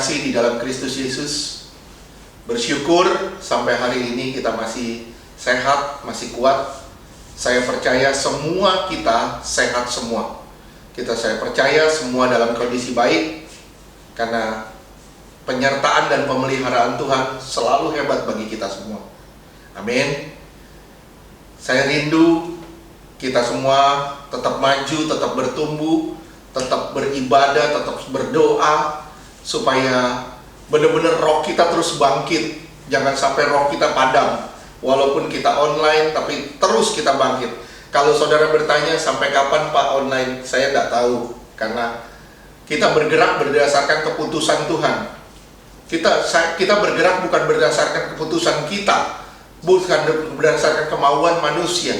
terkasih di dalam Kristus Yesus, bersyukur sampai hari ini kita masih sehat, masih kuat. Saya percaya semua kita sehat semua. Saya percaya semua dalam kondisi baik, karena penyertaan dan pemeliharaan Tuhan selalu hebat bagi kita semua. Amin. Saya rindu kita semua tetap maju, tetap bertumbuh, tetap beribadah, tetap berdoa, supaya benar-benar roh kita terus bangkit. Jangan sampai roh kita padam. Walaupun kita online, tapi terus kita bangkit. Kalau saudara bertanya, sampai kapan Pak online? Saya tidak tahu. Karena kita bergerak berdasarkan keputusan Tuhan. Kita bergerak bukan berdasarkan keputusan kita, bukan berdasarkan kemauan manusia,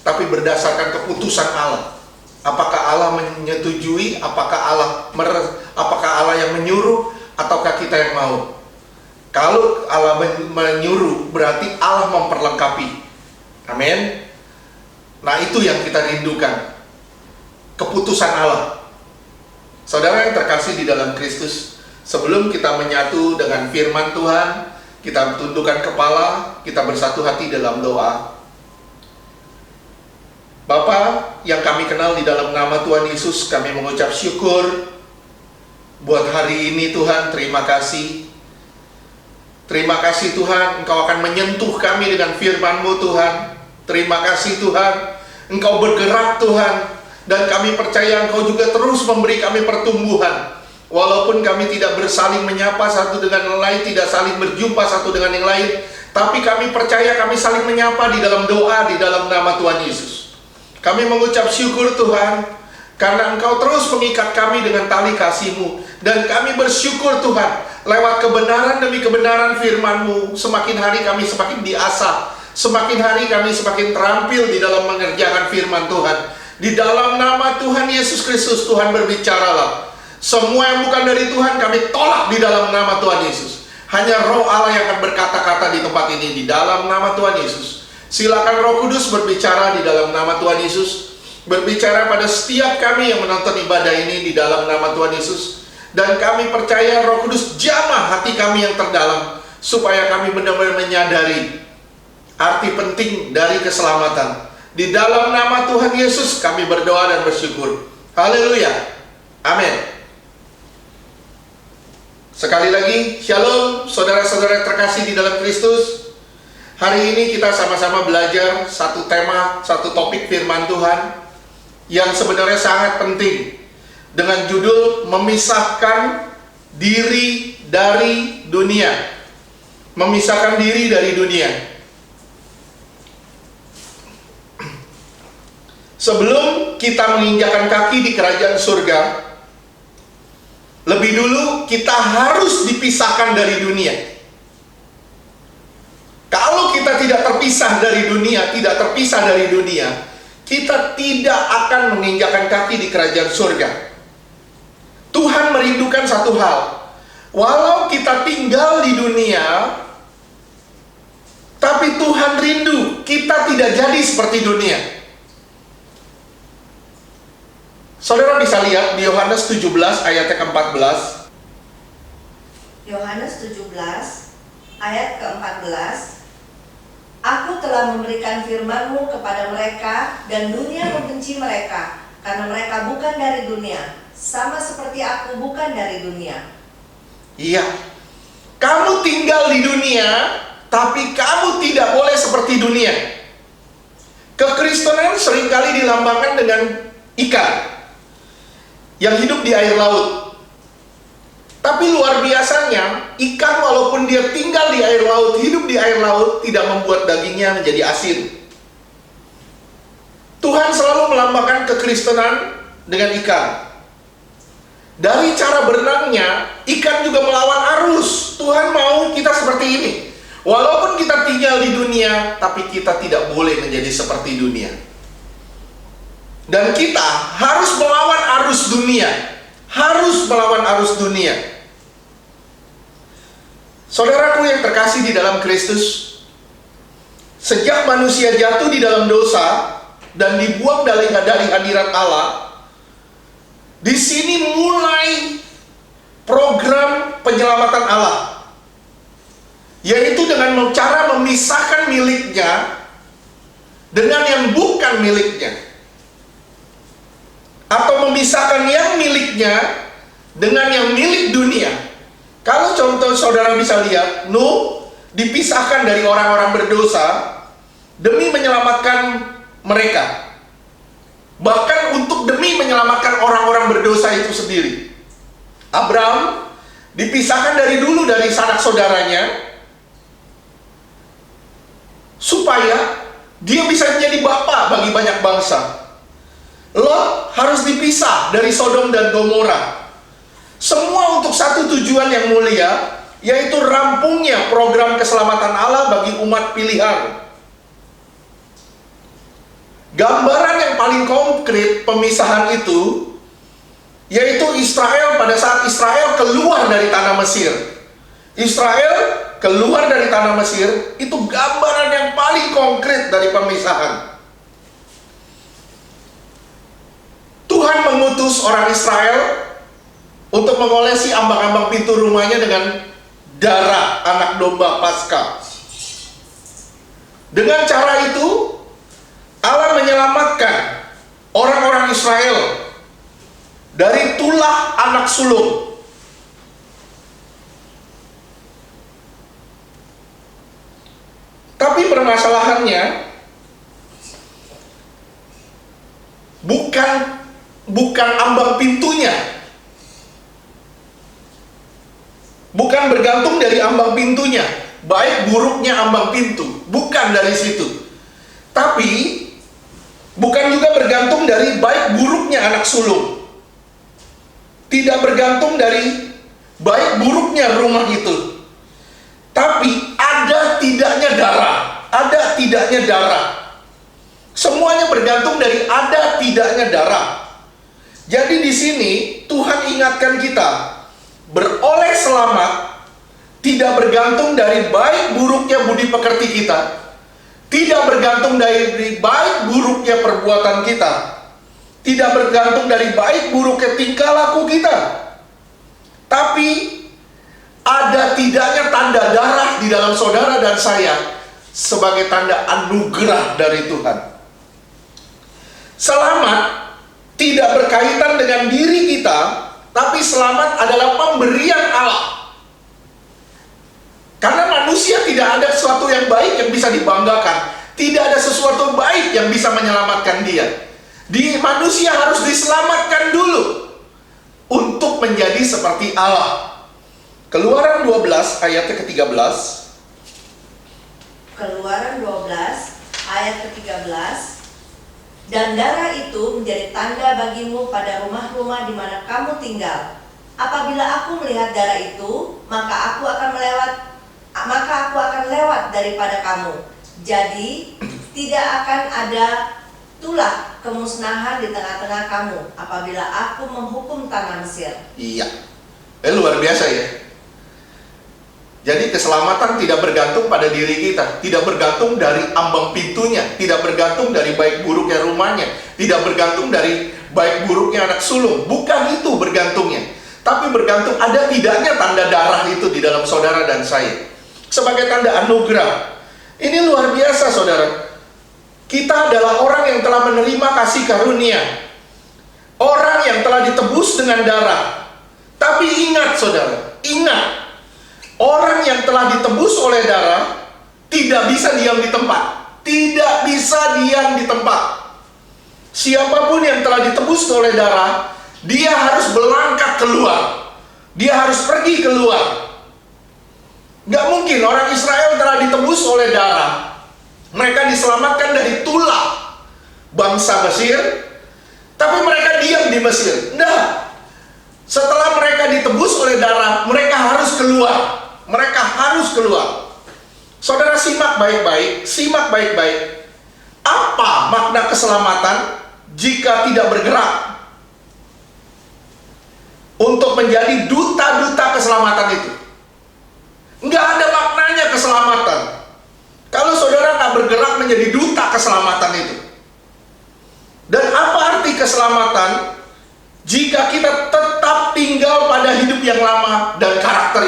tapi berdasarkan keputusan Allah. Apakah Allah menyetujui? Apakah Allah yang menyuruh? Ataukah kita yang mau? Kalau Allah menyuruh, berarti Allah memperlengkapi. Amin. Nah, itu yang kita rindukan, keputusan Allah. Saudara yang terkasih di dalam Kristus, sebelum kita menyatu dengan firman Tuhan, kita tundukkan kepala, kita bersatu hati dalam doa. Bapa yang kami kenal, di dalam nama Tuhan Yesus kami mengucap syukur buat hari ini. Tuhan, terima kasih. Terima kasih Tuhan, Engkau akan menyentuh kami dengan firman-Mu Tuhan. Terima kasih Tuhan, Engkau bergerak Tuhan, dan kami percaya Engkau juga terus memberi kami pertumbuhan. Walaupun kami tidak bersaling menyapa satu dengan yang lain, tidak saling berjumpa satu dengan yang lain, tapi kami percaya kami saling menyapa di dalam doa, di dalam nama Tuhan Yesus. Kami mengucap syukur Tuhan, karena Engkau terus mengikat kami dengan tali kasih-Mu. Dan kami bersyukur Tuhan, lewat kebenaran demi kebenaran firman-Mu, semakin hari kami semakin diasah, semakin hari kami semakin terampil di dalam mengerjakan firman Tuhan. Di dalam nama Tuhan Yesus Kristus, Tuhan berbicaralah. Semua yang bukan dari Tuhan kami tolak di dalam nama Tuhan Yesus. Hanya Roh Allah yang akan berkata-kata di tempat ini, di dalam nama Tuhan Yesus. Silakan Roh Kudus berbicara di dalam nama Tuhan Yesus. Berbicara pada setiap kami yang menonton ibadah ini di dalam nama Tuhan Yesus. Dan kami percaya Roh Kudus jamah hati kami yang terdalam, supaya kami benar-benar menyadari arti penting dari keselamatan. Di dalam nama Tuhan Yesus kami berdoa dan bersyukur. Haleluya. Amin. Sekali lagi, shalom saudara-saudara terkasih di dalam Kristus. Hari ini kita sama-sama belajar satu tema, satu topik firman Tuhan yang sebenarnya sangat penting, dengan judul memisahkan diri dari dunia. Memisahkan diri dari dunia. Sebelum kita menginjakkan kaki di kerajaan surga, lebih dulu kita harus dipisahkan dari dunia. Kalau kita tidak terpisah dari dunia, kita tidak akan menginjakkan kaki di kerajaan surga. Tuhan merindukan satu hal. Walau kita tinggal di dunia, tapi Tuhan rindu kita tidak jadi seperti dunia. Saudara bisa lihat di Yohanes 17 ayat ke-14. Yohanes 17 ayat ke-14. Aku telah memberikan firman-Mu kepada mereka, dan dunia membenci mereka, karena mereka bukan dari dunia, sama seperti aku bukan dari dunia. Iya, kamu tinggal di dunia, tapi kamu tidak boleh seperti dunia. Kekristenan seringkali dilambangkan dengan ikan yang hidup di air laut. Tapi luar biasanya, ikan walaupun dia tinggal di air laut, hidup di air laut, tidak membuat dagingnya menjadi asin. Tuhan selalu melambangkan kekristenan dengan ikan. Dari cara berenangnya, ikan juga melawan arus. Tuhan mau kita seperti ini. Walaupun kita tinggal di dunia, tapi kita tidak boleh menjadi seperti dunia. Dan kita harus melawan arus dunia. Harus melawan arus dunia. Saudaraku yang terkasih di dalam Kristus, sejak manusia jatuh di dalam dosa dan dibuang dari hadirat Allah, di sini mulai program penyelamatan Allah, yaitu dengan cara memisahkan miliknya dengan yang bukan miliknya, atau memisahkan yang miliknya dengan yang milik dunia. Kalau contoh saudara bisa lihat, Nuh dipisahkan dari orang-orang berdosa demi menyelamatkan mereka, bahkan untuk demi menyelamatkan orang-orang berdosa itu sendiri. Abraham dipisahkan dari sanak saudaranya supaya dia bisa menjadi bapa bagi banyak bangsa. Lot harus dipisah dari Sodom dan Gomora. Semua untuk satu tujuan yang mulia, yaitu rampungnya program keselamatan Allah bagi umat pilihan. Gambaran yang paling konkret pemisahan itu yaitu Israel pada saat Israel keluar dari tanah Mesir. Israel keluar dari tanah Mesir, itu gambaran yang paling konkret dari pemisahan. Tuhan mengutus orang Israel untuk mengolesi ambang-ambang pintu rumahnya dengan darah anak domba Paskah. Dengan cara itu, Allah menyelamatkan orang-orang Israel dari tulah anak sulung. Tapi permasalahannya bukan ambang pintunya, bukan bergantung dari ambang pintunya, baik buruknya ambang pintu, bukan dari situ. Tapi bukan juga bergantung dari baik buruknya anak sulung, tidak bergantung dari baik buruknya rumah itu. Tapi ada tidaknya darah, semuanya bergantung dari ada tidaknya darah. Jadi di sini Tuhan ingatkan kita, beroleh selamat tidak bergantung dari baik buruknya budi pekerti kita, tidak bergantung dari baik buruknya perbuatan kita, tidak bergantung dari baik buruknya tingkah laku kita, tapi ada tidaknya tanda darah di dalam saudara dan saya sebagai tanda anugerah dari Tuhan. Selamat tidak berkaitan dengan diri kita, tapi selamat adalah pemberian Allah. Karena manusia tidak ada sesuatu yang baik yang bisa dibanggakan, tidak ada sesuatu baik yang bisa menyelamatkan dia. Manusia harus diselamatkan dulu untuk menjadi seperti Allah. Keluaran 12 ayat ke-13. Keluaran 12 ayat ke-13. Dan darah itu menjadi tanda bagimu pada rumah-rumah di mana kamu tinggal. Apabila aku melihat darah itu, maka aku akan lewat daripada kamu. Jadi tidak akan ada tulah kemusnahan di tengah-tengah kamu apabila aku menghukum tanah Mesir. Iya, luar biasa ya. Jadi keselamatan tidak bergantung pada diri kita, tidak bergantung dari ambang pintunya, tidak bergantung dari baik buruknya rumahnya, tidak bergantung dari baik buruknya anak sulung. Bukan itu bergantungnya, tapi bergantung ada tidaknya tanda darah itu di dalam saudara dan saya sebagai tanda anugerah. Ini luar biasa saudara. Kita adalah orang yang telah menerima kasih karunia, orang yang telah ditebus dengan darah. Tapi ingat saudara, ingat, orang yang telah ditebus oleh darah tidak bisa diam di tempat. Tidak bisa diam di tempat. Siapapun yang telah ditebus oleh darah, dia harus berlangkah keluar. Dia harus pergi keluar. Gak mungkin orang Israel telah ditebus oleh darah, mereka diselamatkan dari tulah bangsa Mesir, tapi mereka diam di Mesir. Nah, setelah mereka ditebus oleh darah, mereka harus keluar. Mereka harus keluar. Saudara simak baik-baik, simak baik-baik. Apa makna keselamatan jika tidak bergerak untuk menjadi duta-duta keselamatan itu? Nggak ada maknanya keselamatan kalau saudara nggak bergerak menjadi duta keselamatan itu. Dan apa arti keselamatan jika kita tetap tinggal pada hidup yang lama dan karakter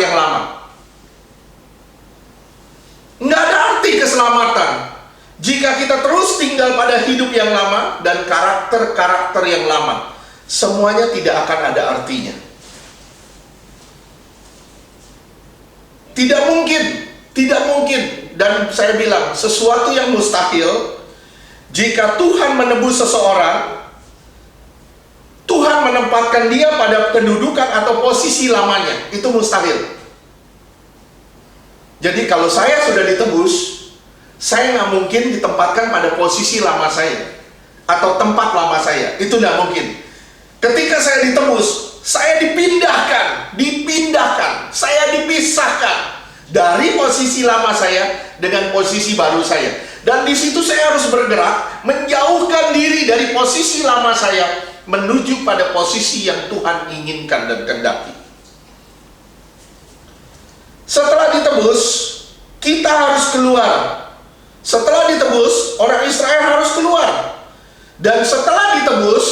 keselamatan jika kita terus tinggal pada hidup yang lama dan karakter-karakter yang lama. Semuanya tidak akan ada artinya. Tidak mungkin, dan saya bilang sesuatu yang mustahil. Jika Tuhan menebus seseorang, Tuhan menempatkan dia pada kedudukan atau posisi lamanya, itu mustahil. Jadi kalau saya sudah ditebus, saya nggak mungkin ditempatkan pada posisi lama saya atau tempat lama saya, itu nggak mungkin. Ketika saya ditebus, saya dipindahkan, saya dipisahkan dari posisi lama saya dengan posisi baru saya. Dan di situ saya harus bergerak, menjauhkan diri dari posisi lama saya, menuju pada posisi yang Tuhan inginkan dan kehendaki. Setelah ditebus, kita harus keluar. Setelah ditebus, orang Israel harus keluar. Dan setelah ditebus,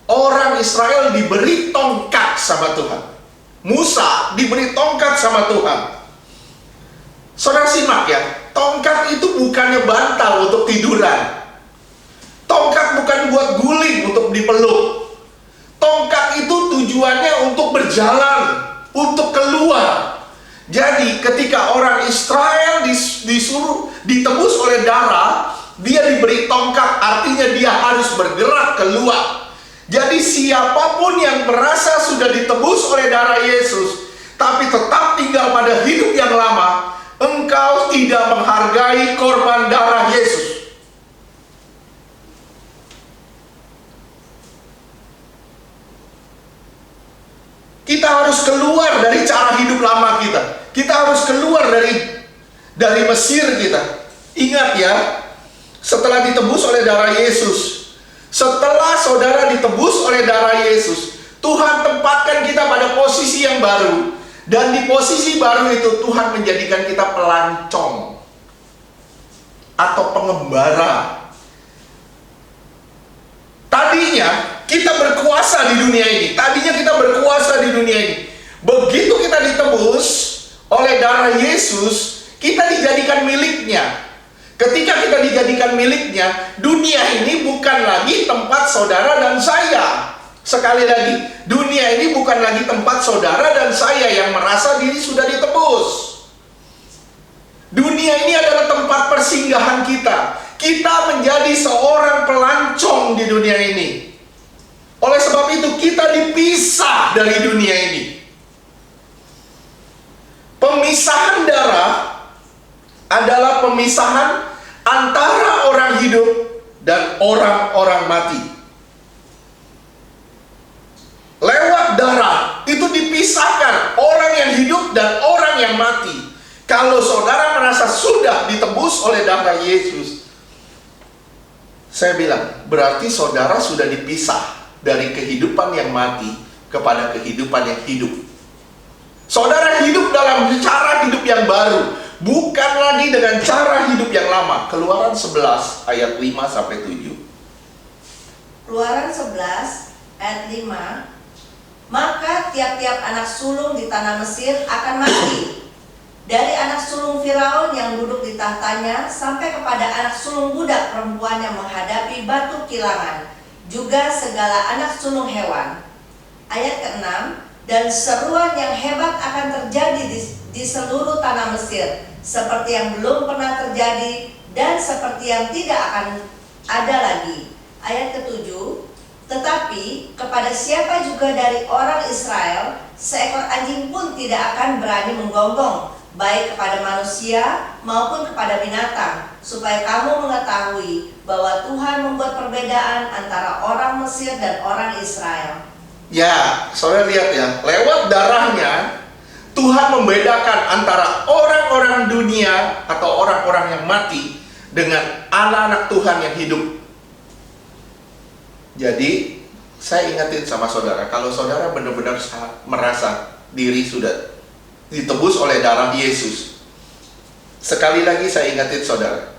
orang Israel diberi tongkat sama Tuhan. Musa diberi tongkat sama Tuhan. Saudara simak ya, tongkat itu bukannya bantal untuk tiduran. Tongkat bukan buat guling untuk dipeluk. Tongkat itu tujuannya untuk berjalan, untuk keluar. Jadi ketika orang Israel disuruh ditebus oleh darah, dia diberi tongkat, artinya dia harus bergerak keluar. Jadi siapapun yang merasa sudah ditebus oleh darah Yesus, tapi tetap tinggal pada hidup yang lama, engkau tidak menghargai korban darah Yesus. Kita harus keluar dari cara hidup lama kita. Kita harus keluar dari Mesir kita. Ingat ya, setelah ditebus oleh darah Yesus, setelah saudara ditebus oleh darah Yesus, Tuhan tempatkan kita pada posisi yang baru. Dan di posisi baru itu Tuhan menjadikan kita pelancong atau pengembara. Tadinya kita berkuasa di dunia ini. Begitu kita ditebus oleh darah Yesus, kita dijadikan miliknya. Ketika kita dijadikan miliknya, dunia ini bukan lagi tempat saudara dan saya. Sekali lagi, dunia ini bukan lagi tempat saudara dan saya yang merasa diri sudah ditebus. Dunia ini adalah tempat persinggahan kita. Kita menjadi seorang pelancong di dunia ini. Oleh sebab itu kita dipisah dari dunia ini. Pemisahan darah adalah pemisahan antara orang hidup dan orang-orang mati. Lewat darah itu dipisahkan orang yang hidup dan orang yang mati. Kalau saudara merasa sudah ditebus oleh darah Yesus, saya bilang berarti saudara sudah dipisah dari kehidupan yang mati kepada kehidupan yang hidup. Saudara hidup dalam cara hidup yang baru, bukan lagi dengan cara hidup yang lama. Keluaran 11 ayat 5 sampai 7. Keluaran 11 ayat 5. Maka tiap-tiap anak sulung di tanah Mesir akan mati, dari anak sulung Firaun yang duduk di tahtanya sampai kepada anak sulung budak perempuan yang menghadapi batu kilangan, juga segala anak sulung hewan. Ayat ke-6. Dan seruan yang hebat akan terjadi di seluruh tanah Mesir, seperti yang belum pernah terjadi dan seperti yang tidak akan ada lagi. Ayat ke-7. Tetapi kepada siapa juga dari orang Israel, seekor anjing pun tidak akan berani menggonggong, baik kepada manusia maupun kepada binatang, supaya kamu mengetahui bahwa Tuhan membuat perbedaan antara orang Mesir dan orang Israel. Ya, saudara lihat ya, lewat darahnya Tuhan membedakan antara orang-orang dunia atau orang-orang yang mati dengan anak-anak Tuhan yang hidup. Jadi, saya ingatin sama saudara, kalau saudara benar-benar merasa diri sudah ditebus oleh darah Yesus, sekali lagi saya ingatin saudara,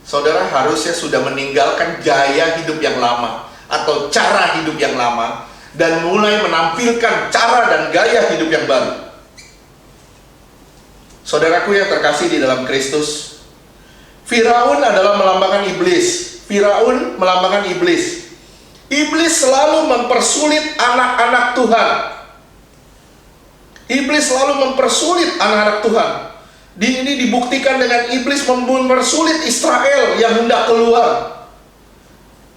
saudara harusnya sudah meninggalkan gaya hidup yang lama atau cara hidup yang lama dan mulai menampilkan cara dan gaya hidup yang baru. Saudaraku yang terkasih di dalam Kristus, Firaun adalah melambangkan iblis. Firaun melambangkan iblis. Iblis selalu mempersulit anak-anak Tuhan. Iblis selalu mempersulit anak-anak Tuhan. Ini dibuktikan dengan iblis mempersulit Israel yang hendak keluar.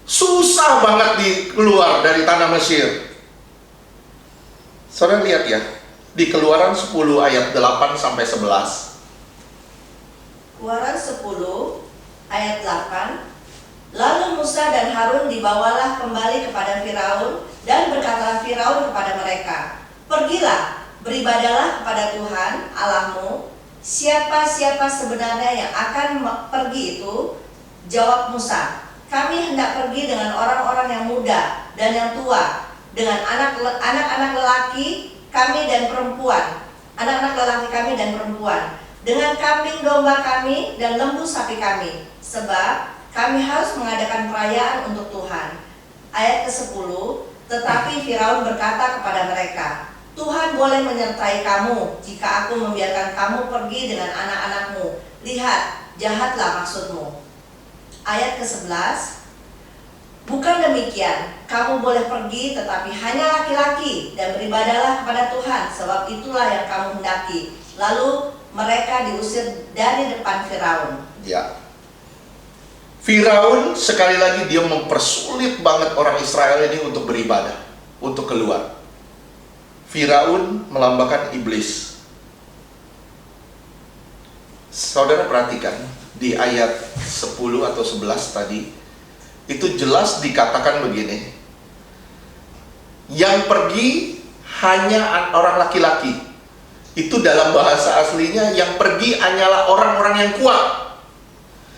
Susah banget keluar dari tanah Mesir. Saudara lihat ya, di Keluaran 10 ayat 8 sampai 11. Keluaran 10 ayat 8. Lalu Musa dan Harun dibawalah kembali kepada Firaun, dan berkatalah Firaun kepada mereka, "Pergilah, beribadahlah kepada Tuhan Allahmu. Siapa-siapa sebenarnya yang akan pergi itu?" Jawab Musa, "Kami hendak pergi dengan orang-orang yang muda dan yang tua, dengan anak-anak lelaki kami dan perempuan, anak-anak lelaki kami dan perempuan, dengan kambing domba kami dan lembu sapi kami, sebab kami harus mengadakan perayaan untuk Tuhan." Ayat ke-10, tetapi Firaun berkata kepada mereka, "Tuhan boleh menyertai kamu jika aku membiarkan kamu pergi dengan anak-anakmu. Lihat, jahatlah maksudmu." Ayat ke-11, "Bukan demikian, kamu boleh pergi tetapi hanya laki-laki, dan beribadahlah kepada Tuhan, sebab itulah yang kamu hendaki." Lalu mereka diusir dari depan Firaun. Ya. Firaun sekali lagi dia mempersulit banget orang Israel ini untuk beribadah, untuk keluar. Firaun melambangkan iblis. Saudara perhatikan di ayat 10 atau 11 tadi, itu jelas dikatakan begini, yang pergi hanya orang laki-laki. Itu dalam bahasa aslinya, yang pergi hanyalah orang-orang yang kuat.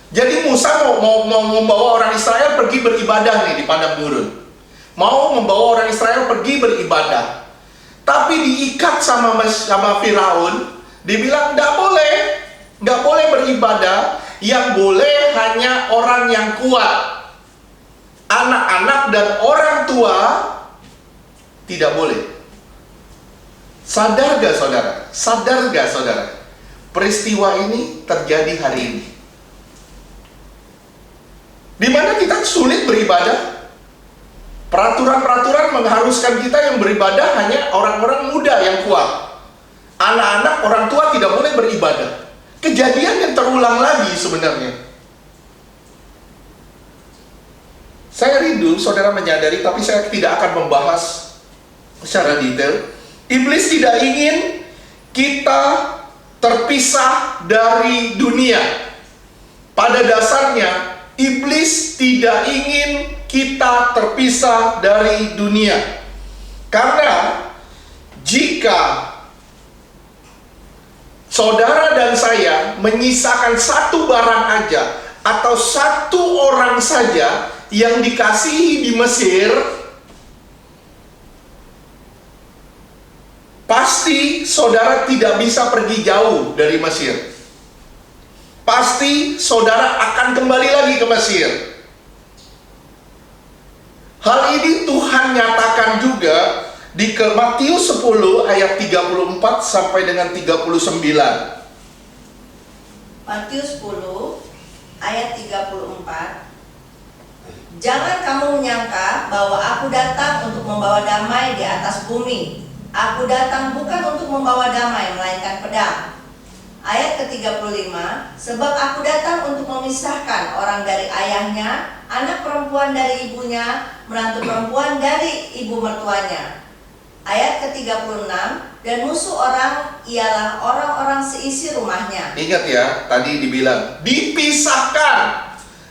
Jadi Musa mau membawa orang Israel pergi beribadah nih di padang gurun. Mau membawa orang Israel pergi beribadah. Tapi diikat sama Firaun, dibilang nggak boleh beribadah, yang boleh hanya orang yang kuat. Anak-anak dan orang tua tidak boleh. Sadar gak saudara? Sadar gak saudara? Peristiwa ini terjadi hari ini, di mana kita sulit beribadah. Peraturan-peraturan mengharuskan kita yang beribadah hanya orang-orang muda yang kuat. Anak-anak, orang tua tidak boleh beribadah. Kejadian yang terulang lagi sebenarnya. Saya rindu saudara menyadari, tapi saya tidak akan membahas secara detail. Iblis tidak ingin kita terpisah dari dunia. Pada dasarnya, iblis tidak ingin kita terpisah dari dunia. Karena jika saudara dan saya menyisakan satu barang aja atau satu orang saja yang dikasihi di Mesir, pasti saudara tidak bisa pergi jauh dari Mesir. Pasti saudara akan kembali lagi ke Mesir. Hal ini Tuhan nyatakan juga di Matius 10 ayat 34 sampai dengan 39. Matius 10 ayat 34. "Jangan kamu menyangka bahwa aku datang untuk membawa damai di atas bumi. Aku datang bukan untuk membawa damai, melainkan pedang." Ayat ke-35, "Sebab aku datang untuk memisahkan orang dari ayahnya, anak perempuan dari ibunya, menantu perempuan dari ibu mertuanya." Ayat ke-36, "Dan musuh orang ialah orang-orang seisi rumahnya." Ingat ya, tadi dibilang dipisahkan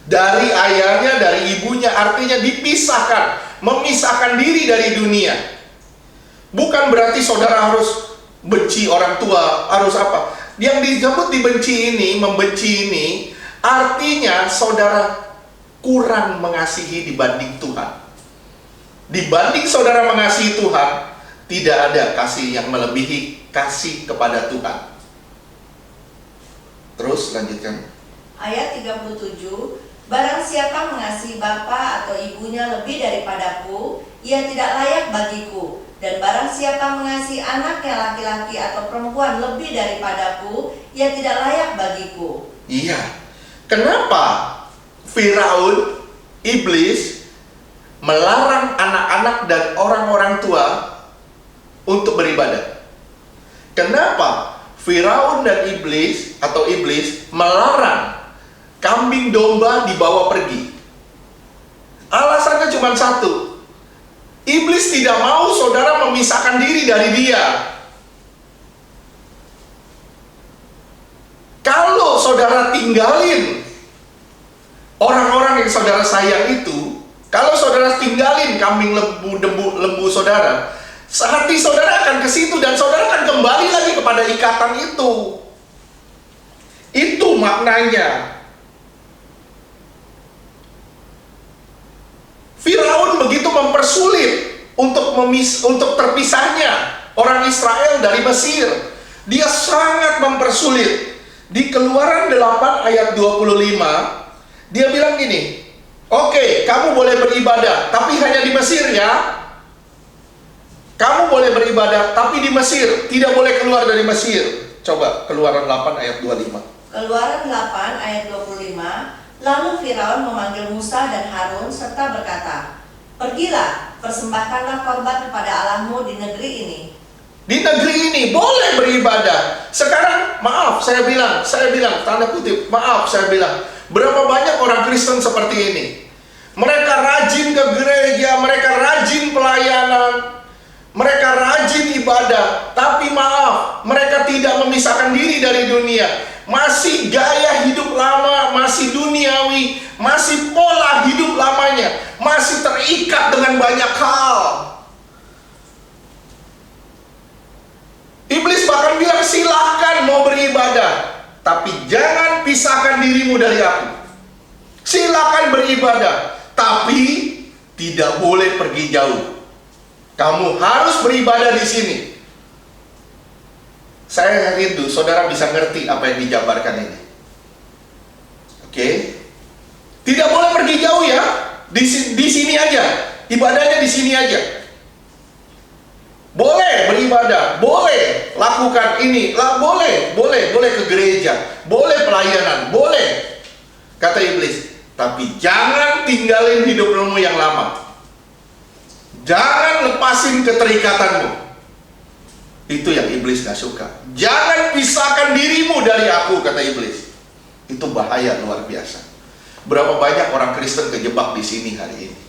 dari ayahnya, dari ibunya, artinya dipisahkan, memisahkan diri dari dunia. Bukan berarti saudara harus benci orang tua, harus apa. Yang disebut dibenci ini, membenci ini, artinya saudara kurang mengasihi dibanding Tuhan. Dibanding saudara mengasihi Tuhan, tidak ada kasih yang melebihi kasih kepada Tuhan. Terus lanjutkan. Ayat 37, "Barang siapa mengasihi bapa atau ibunya lebih daripadaku, ia tidak layak bagiku. Dan barang siapa mengasihi anaknya laki-laki atau perempuan lebih daripadaku, ia tidak layak bagiku. Iya. Kenapa Firaun, iblis, melarang anak-anak dan orang-orang tua untuk beribadah? Kenapa Firaun dan iblis atau iblis melarang kambing domba dibawa pergi? Alasannya cuma satu. Iblis tidak mau saudara memisahkan diri dari dia. Kalau saudara tinggalin orang-orang yang saudara sayang itu, kalau saudara tinggalin kambing lembu saudara, hati saudara akan ke situ dan saudara akan kembali lagi kepada ikatan itu. Itu maknanya. Firaun begitu mempersulit untuk terpisahnya orang Israel dari Mesir. Dia sangat mempersulit. Di Keluaran 8 ayat 25, dia bilang gini, oke, kamu boleh beribadah, tapi hanya di Mesir ya. Kamu boleh beribadah, tapi di Mesir, tidak boleh keluar dari Mesir. Coba Keluaran 8 ayat 25. Keluaran 8 ayat 25, lalu Firaun memanggil Musa dan Harun serta berkata, pergilah, persembahkanlah korban kepada Allahmu di negeri ini. Di negeri ini boleh beribadah. Sekarang maaf, saya bilang tanda kutip, maaf saya bilang, berapa banyak orang Kristen seperti ini? Mereka rajin ke gereja, mereka rajin pelayanan, mereka rajin ibadah, tapi maaf, mereka tidak memisahkan diri dari dunia. Masih gaya hidup lama, masih duniawi, masih pola hidup lamanya, masih terikat dengan banyak hal. Iblis bahkan bilang, silahkan mau beribadah, tapi jangan pisahkan dirimu dari aku. Silahkan beribadah, tapi tidak boleh pergi jauh. Kamu harus beribadah di sini. Saya rindu saudara bisa ngerti apa yang dijabarkan ini. Oke? Tidak boleh pergi jauh ya. Di sini aja. Ibadahnya di sini aja. Boleh beribadah, boleh lakukan ini, boleh ke gereja, boleh pelayanan, boleh. Kata iblis, tapi jangan tinggalin hidupmu yang lama. Jangan lepasin keterikatanmu. Itu yang iblis gak suka. Jangan pisahkan dirimu dari aku, kata iblis. Itu bahaya luar biasa. Berapa banyak orang Kristen kejebak di sini hari ini?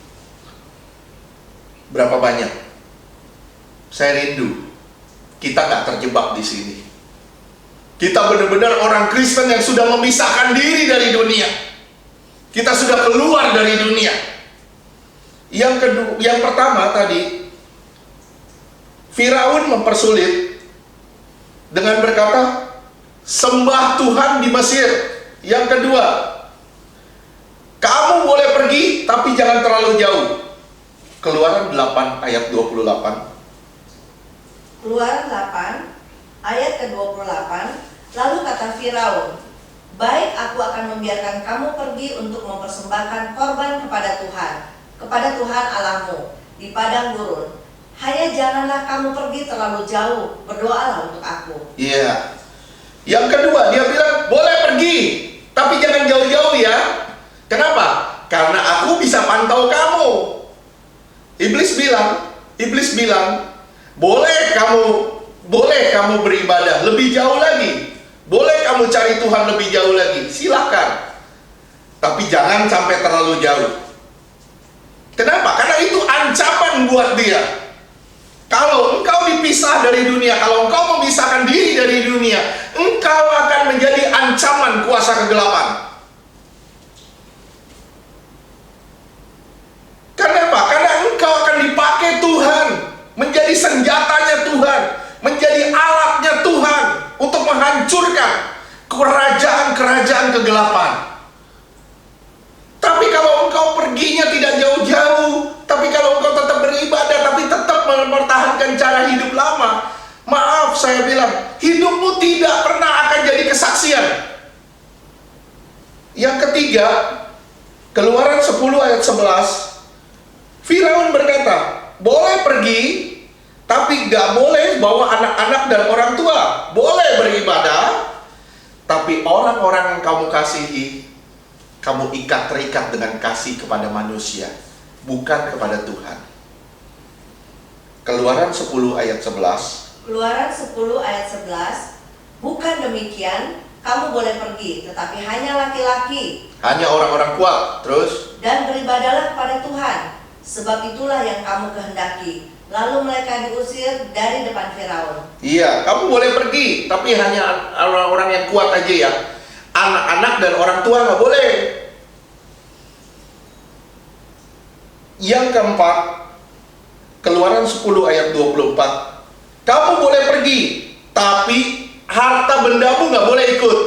Berapa banyak? Saya rindu kita nggak terjebak di sini. Kita benar-benar orang Kristen yang sudah memisahkan diri dari dunia. Kita sudah keluar dari dunia. Yang pertama tadi, Firaun mempersulit dengan berkata, sembah Tuhan di Mesir. Yang kedua, kamu boleh pergi tapi jangan terlalu jauh. Keluaran 8 ayat 28. Keluaran 8 ayat ke-28, lalu kata Firaun, baik, aku akan membiarkan kamu pergi untuk mempersembahkan korban kepada Tuhan Allahmu di padang gurun. Hanya janganlah kamu pergi terlalu jauh, berdoalah untuk aku. Iya. Yang kedua, dia bilang boleh pergi, tapi jangan jauh-jauh ya. Kenapa? Karena aku bisa pantau kamu. Iblis bilang, boleh kamu beribadah lebih jauh lagi. Boleh kamu cari Tuhan lebih jauh lagi. Silakan. Tapi jangan sampai terlalu jauh. Kenapa? Karena itu ancaman buat dia. Kalau engkau dipisah dari dunia, kalau engkau memisahkan diri dari dunia, engkau akan menjadi ancaman kuasa kegelapan. Kenapa? Karena engkau akan dipakai Tuhan, menjadi senjatanya Tuhan, menjadi alatnya Tuhan untuk menghancurkan kerajaan-kerajaan kegelapan. Tapi kalau engkau perginya tidak jauh-jauh, tapi kalau engkau tetap beribadah, tapi tetap mempertahankan cara hidup lama, maaf saya bilang, hidupmu tidak pernah akan jadi kesaksian. Yang ketiga, Keluaran 10 ayat 11, Firaun berkata, boleh pergi, Tapi nggak boleh bawa anak-anak dan orang tua. Boleh beribadah, tapi orang-orang yang kamu kasihi, kamu terikat dengan kasih kepada manusia, bukan kepada Tuhan. Keluaran 10 ayat 11. Keluaran 10 ayat 11. Bukan demikian, kamu boleh pergi, tetapi hanya laki-laki. Hanya orang-orang kuat. Terus? Dan beribadahlah kepada Tuhan, sebab itulah yang kamu kehendaki. Lalu mereka diusir dari depan Firaun. Iya, kamu boleh pergi, tapi hanya orang-orang yang kuat aja ya. Anak-anak dan orang tua nggak boleh. Yang keempat, Keluaran 10 ayat 24. Kamu boleh pergi, tapi harta bendamu nggak boleh ikut.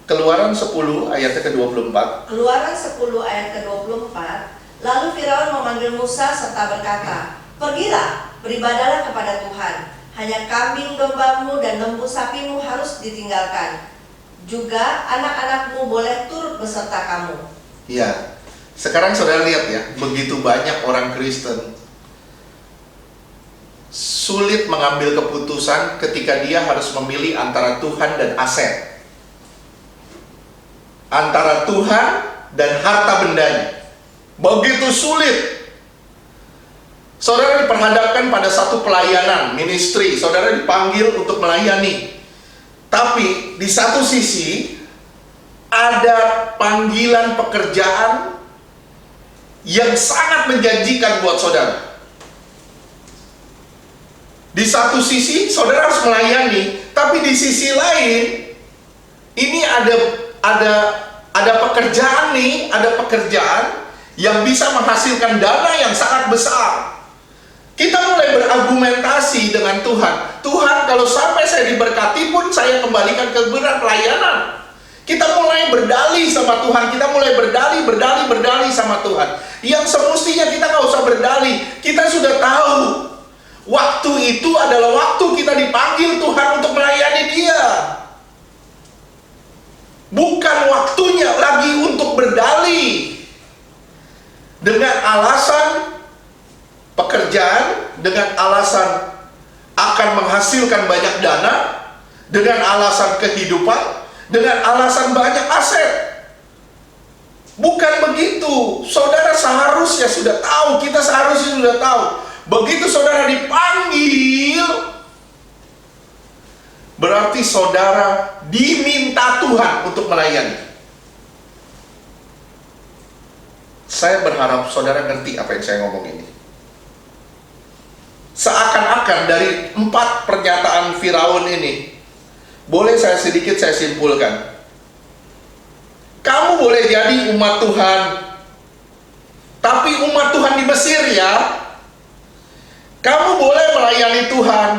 Keluaran 10 ayat ke-24. Keluaran 10 ayat ke-24. Lalu Firaun memanggil Musa serta berkata, pergilah, beribadahlah kepada Tuhan. Hanya kambing dombamu dan lembu sapimu harus ditinggalkan. Juga anak-anakmu boleh turut beserta kamu. Ya, sekarang saudara lihat ya, begitu banyak orang Kristen sulit mengambil keputusan ketika dia harus memilih antara Tuhan dan aset, antara Tuhan dan harta bendanya. Begitu sulit. Saudara diperhadapkan pada satu pelayanan, ministry. Saudara dipanggil untuk melayani. Tapi di satu sisi ada panggilan pekerjaan yang sangat menjanjikan buat saudara. Di satu sisi saudara harus melayani, tapi di sisi lain ini ada pekerjaan nih, ada pekerjaan yang bisa menghasilkan dana yang sangat besar. Kita mulai berargumentasi dengan Tuhan. Tuhan, kalau sampai saya diberkati pun saya kembalikan ke benar pelayanan. Kita mulai berdalih sama Tuhan. Kita mulai berdalih sama Tuhan. Yang semestinya kita nggak usah berdalih. Kita sudah tahu waktu itu adalah waktu kita dipanggil Tuhan untuk melayani Dia. Bukan waktunya lagi untuk berdalih dengan alasan pekerjaan, dengan alasan akan menghasilkan banyak dana, dengan alasan kehidupan, dengan alasan banyak aset. Bukan begitu. Saudara seharusnya sudah tahu, kita seharusnya sudah tahu. Begitu saudara dipanggil, berarti saudara diminta Tuhan untuk melayani. Saya berharap saudara ngerti apa yang saya ngomong ini. Seakan-akan dari 4 pernyataan Firaun ini, boleh saya simpulkan. Kamu boleh jadi umat Tuhan, tapi umat Tuhan di Mesir ya. Kamu boleh melayani Tuhan,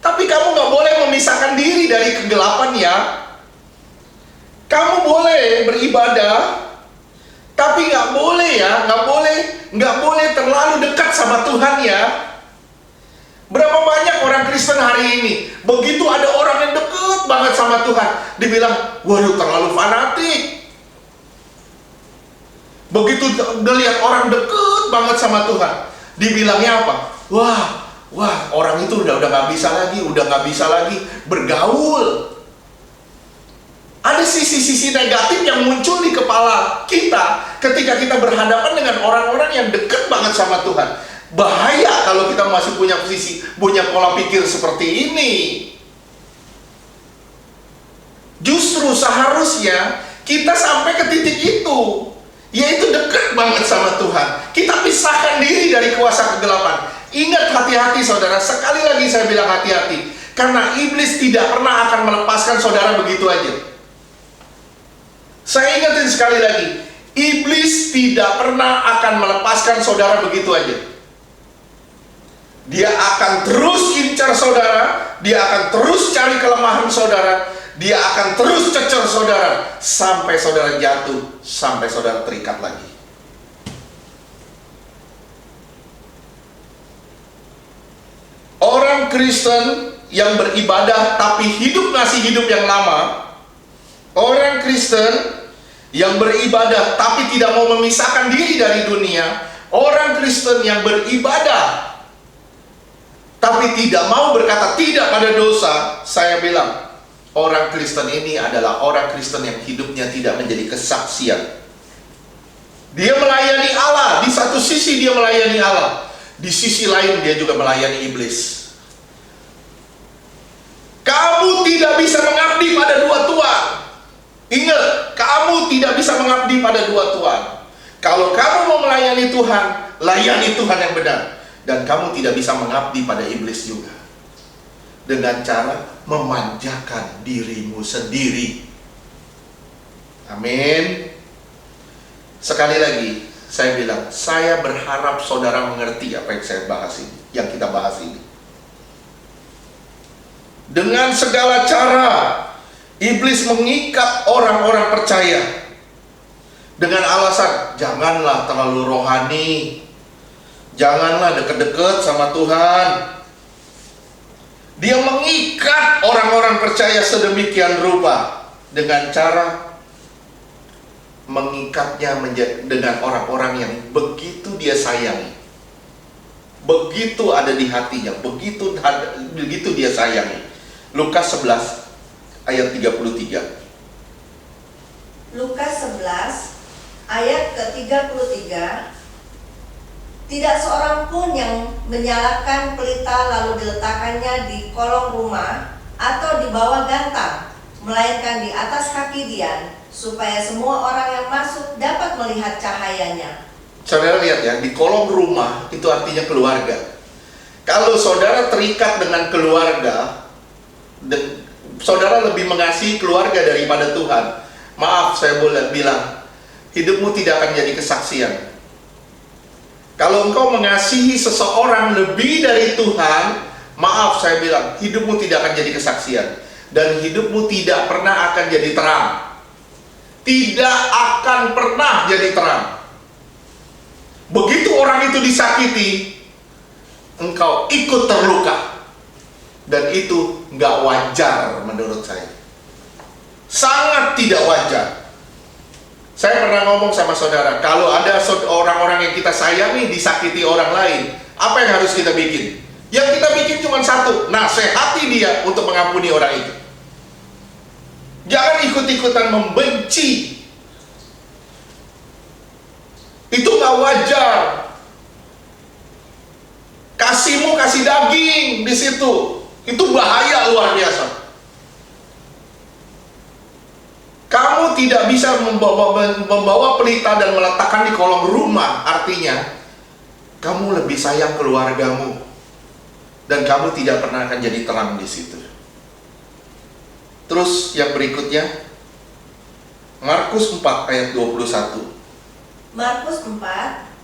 tapi kamu nggak boleh memisahkan diri dari kegelapan ya. Kamu boleh beribadah, tapi nggak boleh terlalu dekat sama Tuhan ya. Berapa banyak orang Kristen hari ini, begitu ada orang yang dekat banget sama Tuhan, dibilang, waduh terlalu fanatik. Begitu ngelihat orang dekat banget sama Tuhan, dibilangnya apa? Wah, orang itu udah nggak bisa lagi bergaul. Ada sisi-sisi negatif yang muncul di kepala kita ketika kita berhadapan dengan orang-orang yang dekat banget sama Tuhan. Bahaya kalau kita masih punya pola pikir seperti ini. Justru seharusnya kita sampai ke titik itu, yaitu dekat banget sama Tuhan. Kita pisahkan diri dari kuasa kegelapan. Ingat, hati-hati saudara. Sekali lagi saya bilang hati-hati, karena iblis tidak pernah akan melepaskan saudara begitu aja. Saya ingatin sekali lagi, iblis tidak pernah akan melepaskan saudara begitu aja. Dia akan terus incar saudara, dia akan terus cari kelemahan saudara, dia akan terus cecer saudara, sampai saudara jatuh, sampai saudara terikat lagi. Orang Kristen yang beribadah tapi ngasih hidup yang lama, orang Kristen yang beribadah tapi tidak mau memisahkan diri dari dunia, orang Kristen yang beribadah tapi tidak mau berkata tidak pada dosa, saya bilang, orang Kristen ini adalah orang Kristen yang hidupnya tidak menjadi kesaksian. Dia melayani Allah, di satu sisi dia melayani Allah, di sisi lain dia juga melayani iblis. Kamu tidak bisa mengabdi pada dua tuan. Ingat, kamu tidak bisa mengabdi pada dua tuan. Kalau kamu mau melayani Tuhan, layani Tuhan yang benar. Dan kamu tidak bisa mengabdi pada iblis juga, dengan cara memanjakan dirimu sendiri. Amin. Sekali lagi, saya bilang, saya berharap saudara mengerti apa yang saya bahas ini, yang kita bahas ini. Dengan segala cara, iblis mengikat orang-orang percaya dengan alasan, janganlah terlalu rohani, janganlah deket-deket sama Tuhan. Dia mengikat orang-orang percaya sedemikian rupa dengan cara mengikatnya dengan orang-orang yang begitu dia sayangi, begitu ada di hatinya, begitu dia sayangi. Lukas 11 ayat 33. Lukas 11 ayat ke-33. Tidak seorang pun yang menyalakan pelita lalu diletakkannya di kolong rumah atau di bawah gantang, melainkan di atas kaki Dian, supaya semua orang yang masuk dapat melihat cahayanya. Saudara lihat ya, di kolong rumah itu artinya keluarga. Kalau saudara terikat dengan keluarga, saudara lebih mengasihi keluarga daripada Tuhan, maaf saya boleh bilang, hidupmu tidak akan jadi kesaksian. Kalau engkau mengasihi seseorang lebih dari Tuhan, maaf saya bilang, hidupmu tidak akan jadi kesaksian. Dan hidupmu tidak pernah akan jadi terang. Tidak akan pernah jadi terang. Begitu orang itu disakiti, engkau ikut terluka. Dan itu nggak wajar menurut saya. Sangat tidak wajar. Saya pernah ngomong sama saudara, kalau ada orang-orang yang kita sayangi disakiti orang lain, apa yang harus kita bikin? Yang kita bikin cuma satu, nasihati dia untuk mengampuni orang itu. Jangan ikut-ikutan membenci. Itu nggak wajar. Kasihmu kasih daging di situ, itu bahaya luar biasa. Kamu tidak bisa membawa pelita dan meletakkan di kolong rumah. Artinya, kamu lebih sayang keluargamu. Dan kamu tidak pernah akan jadi terang di situ. Terus yang berikutnya, Markus 4 ayat 21. Markus 4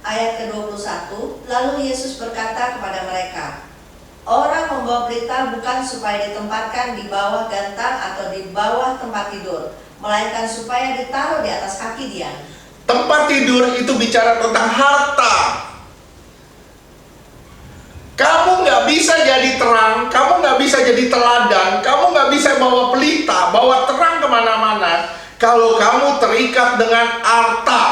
ayat ke-21. Lalu Yesus berkata kepada mereka, orang membawa pelita bukan supaya ditempatkan di bawah gantang atau di bawah tempat tidur, melainkan supaya ditaruh di atas kaki Dian. Tempat tidur itu bicara tentang harta. Kamu nggak bisa jadi terang, kamu nggak bisa jadi teladan, kamu nggak bisa bawa pelita, bawa terang kemana-mana kalau kamu terikat dengan harta,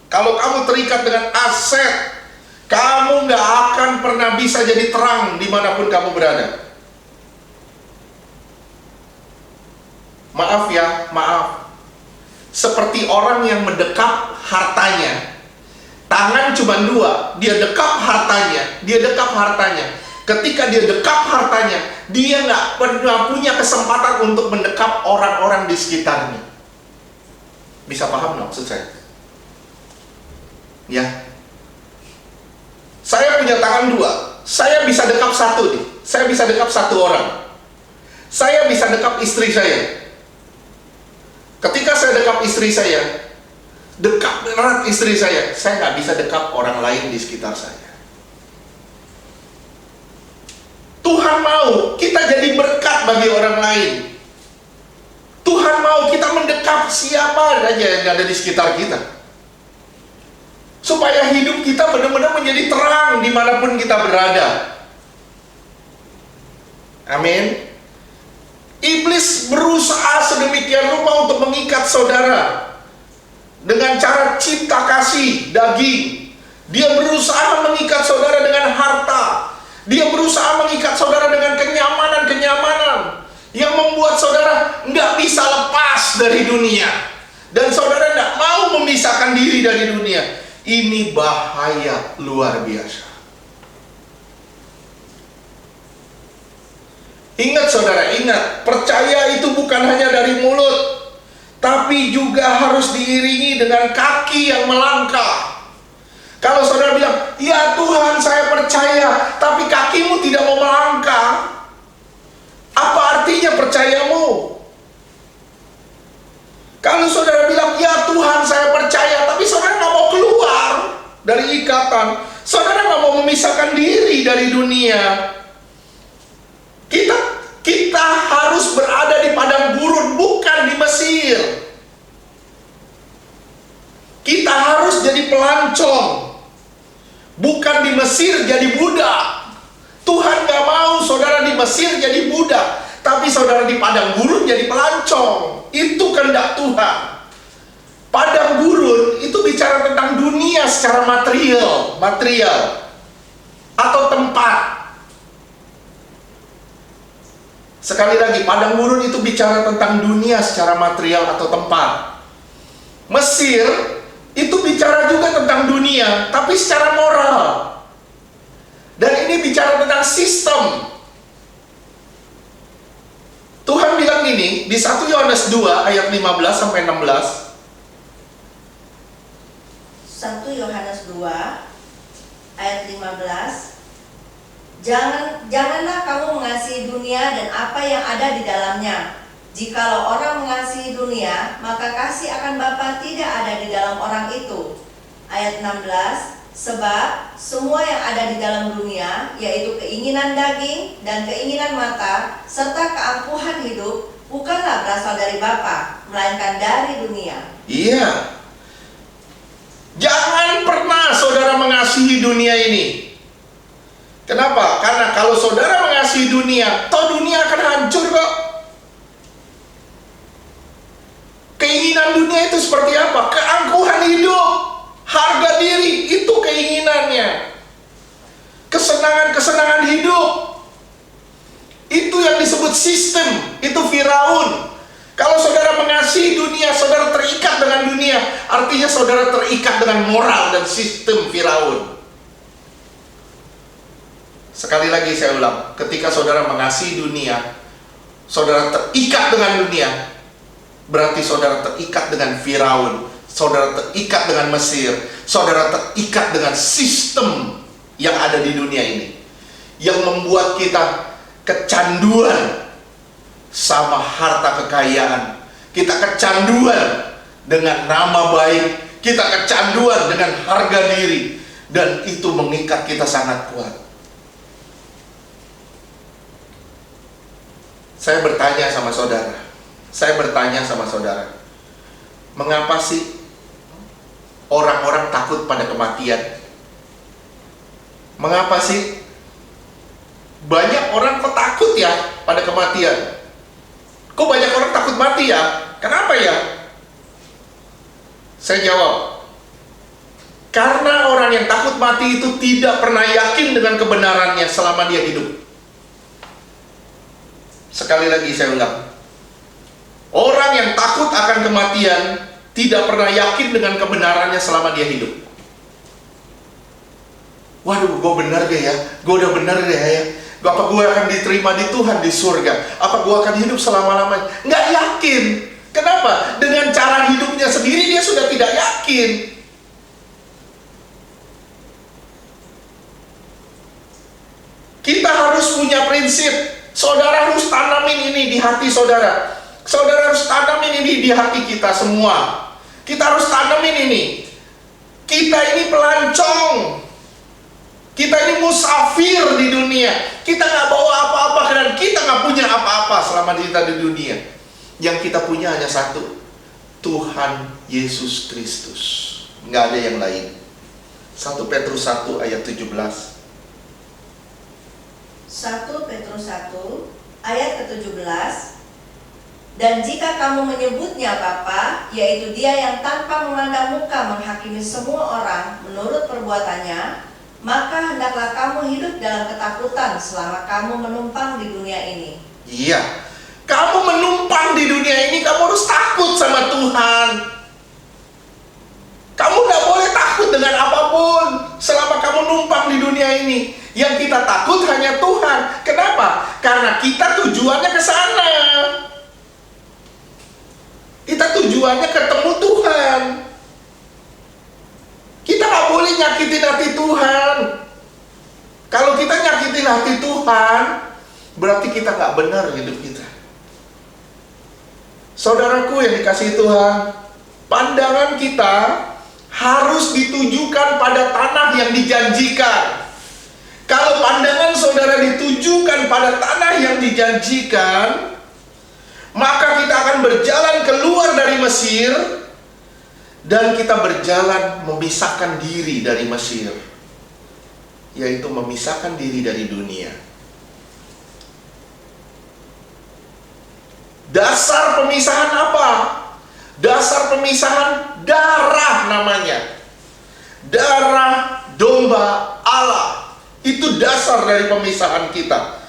kalau kamu terikat dengan aset. Kamu nggak akan pernah bisa jadi terang dimanapun kamu berada. Maaf ya, maaf. Seperti orang yang mendekap hartanya. Tangan cuma dua, dia dekap hartanya. Ketika dia dekap hartanya, dia nggak pernah punya kesempatan untuk mendekap orang-orang di sekitarnya. Bisa paham nggak maksud saya? Ya. Saya punya tangan dua, saya bisa dekap satu nih. Saya bisa dekap satu orang. Saya bisa dekap istri saya. Ketika saya dekap istri saya, dekap erat istri saya nggak bisa dekap orang lain di sekitar saya. Tuhan mau kita jadi berkat bagi orang lain. Tuhan mau kita mendekap siapa saja yang ada di sekitar kita, supaya hidup kita benar-benar menjadi terang dimanapun kita berada. Amin. Iblis berusaha sedemikian rupa untuk mengikat saudara dengan cara cinta kasih daging. Dia berusaha mengikat saudara dengan harta. Dia berusaha mengikat saudara dengan kenyamanan-kenyamanan yang membuat saudara nggak bisa lepas dari dunia. Dan saudara nggak mau memisahkan diri dari dunia. Ini bahaya luar biasa. Ingat saudara, ingat, percaya itu bukan hanya dari mulut, tapi juga harus diiringi dengan kaki yang melangkah. Kalau saudara bilang, ya Tuhan saya percaya, tapi kakimu tidak mau melangkah, apa artinya percayamu? Kalau saudara bilang, ya Tuhan saya percaya, tapi saudara nggak mau keluar dari ikatan, saudara nggak mau memisahkan diri dari dunia. Kita harus berada di padang gurun, bukan di Mesir. Kita harus jadi pelancong, bukan di Mesir jadi budak. Tuhan gak mau saudara di Mesir jadi budak, tapi saudara di padang gurun jadi pelancong. Itu kehendak Tuhan. Padang gurun itu bicara tentang dunia secara material atau tempat. Sekali lagi, padang gurun itu bicara tentang dunia secara material atau tempat. Mesir itu bicara juga tentang dunia, tapi secara moral. Dan ini bicara tentang sistem. Tuhan bilang ini di 1 Yohanes 2 ayat 15 sampai 16. 1 Yohanes 2 ayat 15. Janganlah kamu mengasihi dunia dan apa yang ada di dalamnya. Jikalau orang mengasihi dunia, maka kasih akan Bapa tidak ada di dalam orang itu. Ayat 16. Sebab semua yang ada di dalam dunia, yaitu keinginan daging dan keinginan mata, serta keangkuhan hidup, bukanlah berasal dari Bapa, melainkan dari dunia. Iya. Jangan pernah saudara mengasihi dunia ini. Kenapa? Karena kalau saudara mengasihi dunia, toh dunia akan hancur kok. Keinginan dunia itu seperti apa? Keangkuhan hidup, harga diri, itu keinginannya. Kesenangan-kesenangan hidup, itu yang disebut sistem, itu Firaun. Kalau saudara mengasihi dunia, saudara terikat dengan dunia, artinya saudara terikat dengan moral dan sistem Firaun. Sekali lagi saya ulang, ketika saudara mengasihi dunia, saudara terikat dengan dunia, berarti saudara terikat dengan Firaun, saudara terikat dengan Mesir, saudara terikat dengan sistem yang ada di dunia ini, yang membuat kita kecanduan sama harta kekayaan, kita kecanduan dengan nama baik, kita kecanduan dengan harga diri, dan itu mengikat kita sangat kuat. Saya bertanya sama saudara, mengapa sih orang-orang takut pada kematian? Mengapa sih banyak orang kok takut ya pada kematian? Kok banyak orang takut mati ya? Kenapa ya? Saya jawab, karena orang yang takut mati itu tidak pernah yakin dengan kebenarannya selama dia hidup. Sekali lagi saya ulang, orang yang takut akan kematian tidak pernah yakin dengan kebenarannya selama dia hidup. Waduh, gue benar gak ya? Gue udah benar gak ya? Apa gue akan diterima di Tuhan di surga? Apa gue akan hidup selama-lamanya? Nggak yakin. Kenapa? Dengan cara hidupnya sendiri dia sudah tidak yakin. Kita harus punya prinsip. Saudara harus tanamin ini di hati saudara. Saudara harus tanamin ini di hati kita semua. Kita harus tanamin ini. Kita ini pelancong. Kita ini musafir di dunia. Kita nggak bawa apa-apa dan kita nggak punya apa-apa selama kita di dunia. Yang kita punya hanya satu, Tuhan Yesus Kristus. Nggak ada yang lain. 1 Petrus 1 ayat 17. 1 Petrus 1 ayat ke-17. Dan jika kamu menyebutnya Bapa, yaitu Dia yang tanpa memandang muka menghakimi semua orang menurut perbuatannya, maka hendaklah kamu hidup dalam ketakutan selama kamu menumpang di dunia ini. Iya, kamu menumpang di dunia ini, kamu harus takut sama Tuhan. Kamu gak boleh takut dengan apapun selama kamu numpang di dunia ini. Yang kita takut hanya Tuhan. Kenapa? Karena kita tujuannya ke sana. Kita tujuannya ketemu Tuhan. Kita gak boleh nyakitin hati Tuhan. Kalau kita nyakitin hati Tuhan, berarti kita gak benar hidup kita. Saudaraku yang dikasihi Tuhan, pandangan kita harus ditujukan pada tanah yang dijanjikan. Kalau pandangan saudara ditujukan pada tanah yang dijanjikan, maka kita akan berjalan keluar dari Mesir, dan kita berjalan memisahkan diri dari Mesir, yaitu memisahkan diri dari dunia. Dasar pemisahan apa? Dasar pemisahan darah namanya. Darah domba Allah. Itu dasar dari pemisahan kita.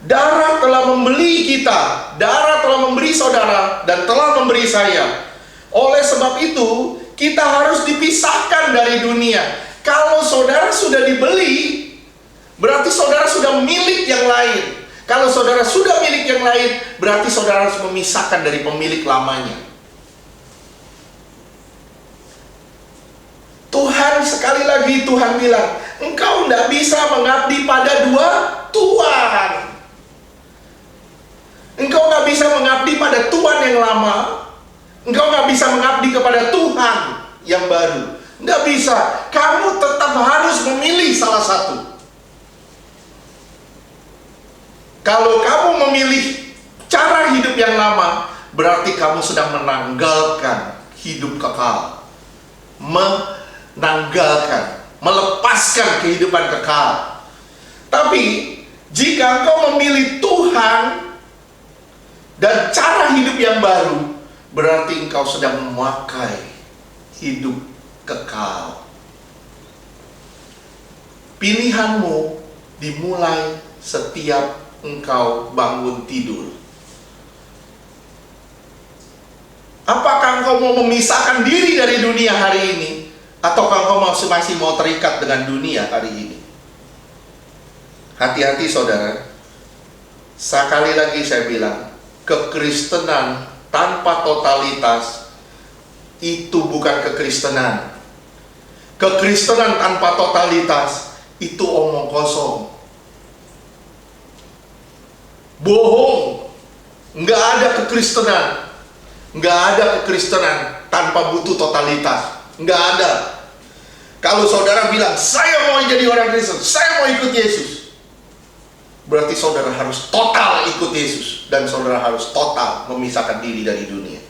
Darah telah membeli kita. Darah telah memberi saudara dan telah memberi saya. Oleh sebab itu, kita harus dipisahkan dari dunia. Kalau saudara sudah dibeli, berarti saudara sudah milik yang lain. Kalau saudara sudah milik yang lain, berarti saudara harus memisahkan dari pemilik lamanya. Tuhan, sekali lagi Tuhan bilang, engkau tidak bisa mengabdi pada dua tuan. Engkau nggak bisa mengabdi pada tuan yang lama. Engkau nggak bisa mengabdi kepada Tuhan yang baru. Nggak bisa. Kamu tetap harus memilih salah satu. Kalau kamu memilih cara hidup yang lama, berarti kamu sedang menanggalkan hidup kekal. Menanggalkan, melepaskan kehidupan kekal. Tapi, jika engkau memilih Tuhan dan cara hidup yang baru, berarti engkau sedang memakai hidup kekal. Pilihanmu dimulai setiap engkau bangun tidur. Apakah engkau mau memisahkan diri dari dunia hari ini, ataukah engkau masih mau terikat dengan dunia hari ini? Hati-hati saudara. Sekali lagi saya bilang, kekristenan tanpa totalitas itu bukan kekristenan. Kekristenan tanpa totalitas itu omong kosong, bohong. Nggak ada kekristenan. Nggak ada kekristenan tanpa butuh totalitas. Nggak ada. Kalau saudara bilang, saya mau jadi orang Kristen, saya mau ikut Yesus, berarti saudara harus total ikut Yesus. Dan saudara harus total memisahkan diri dari dunia.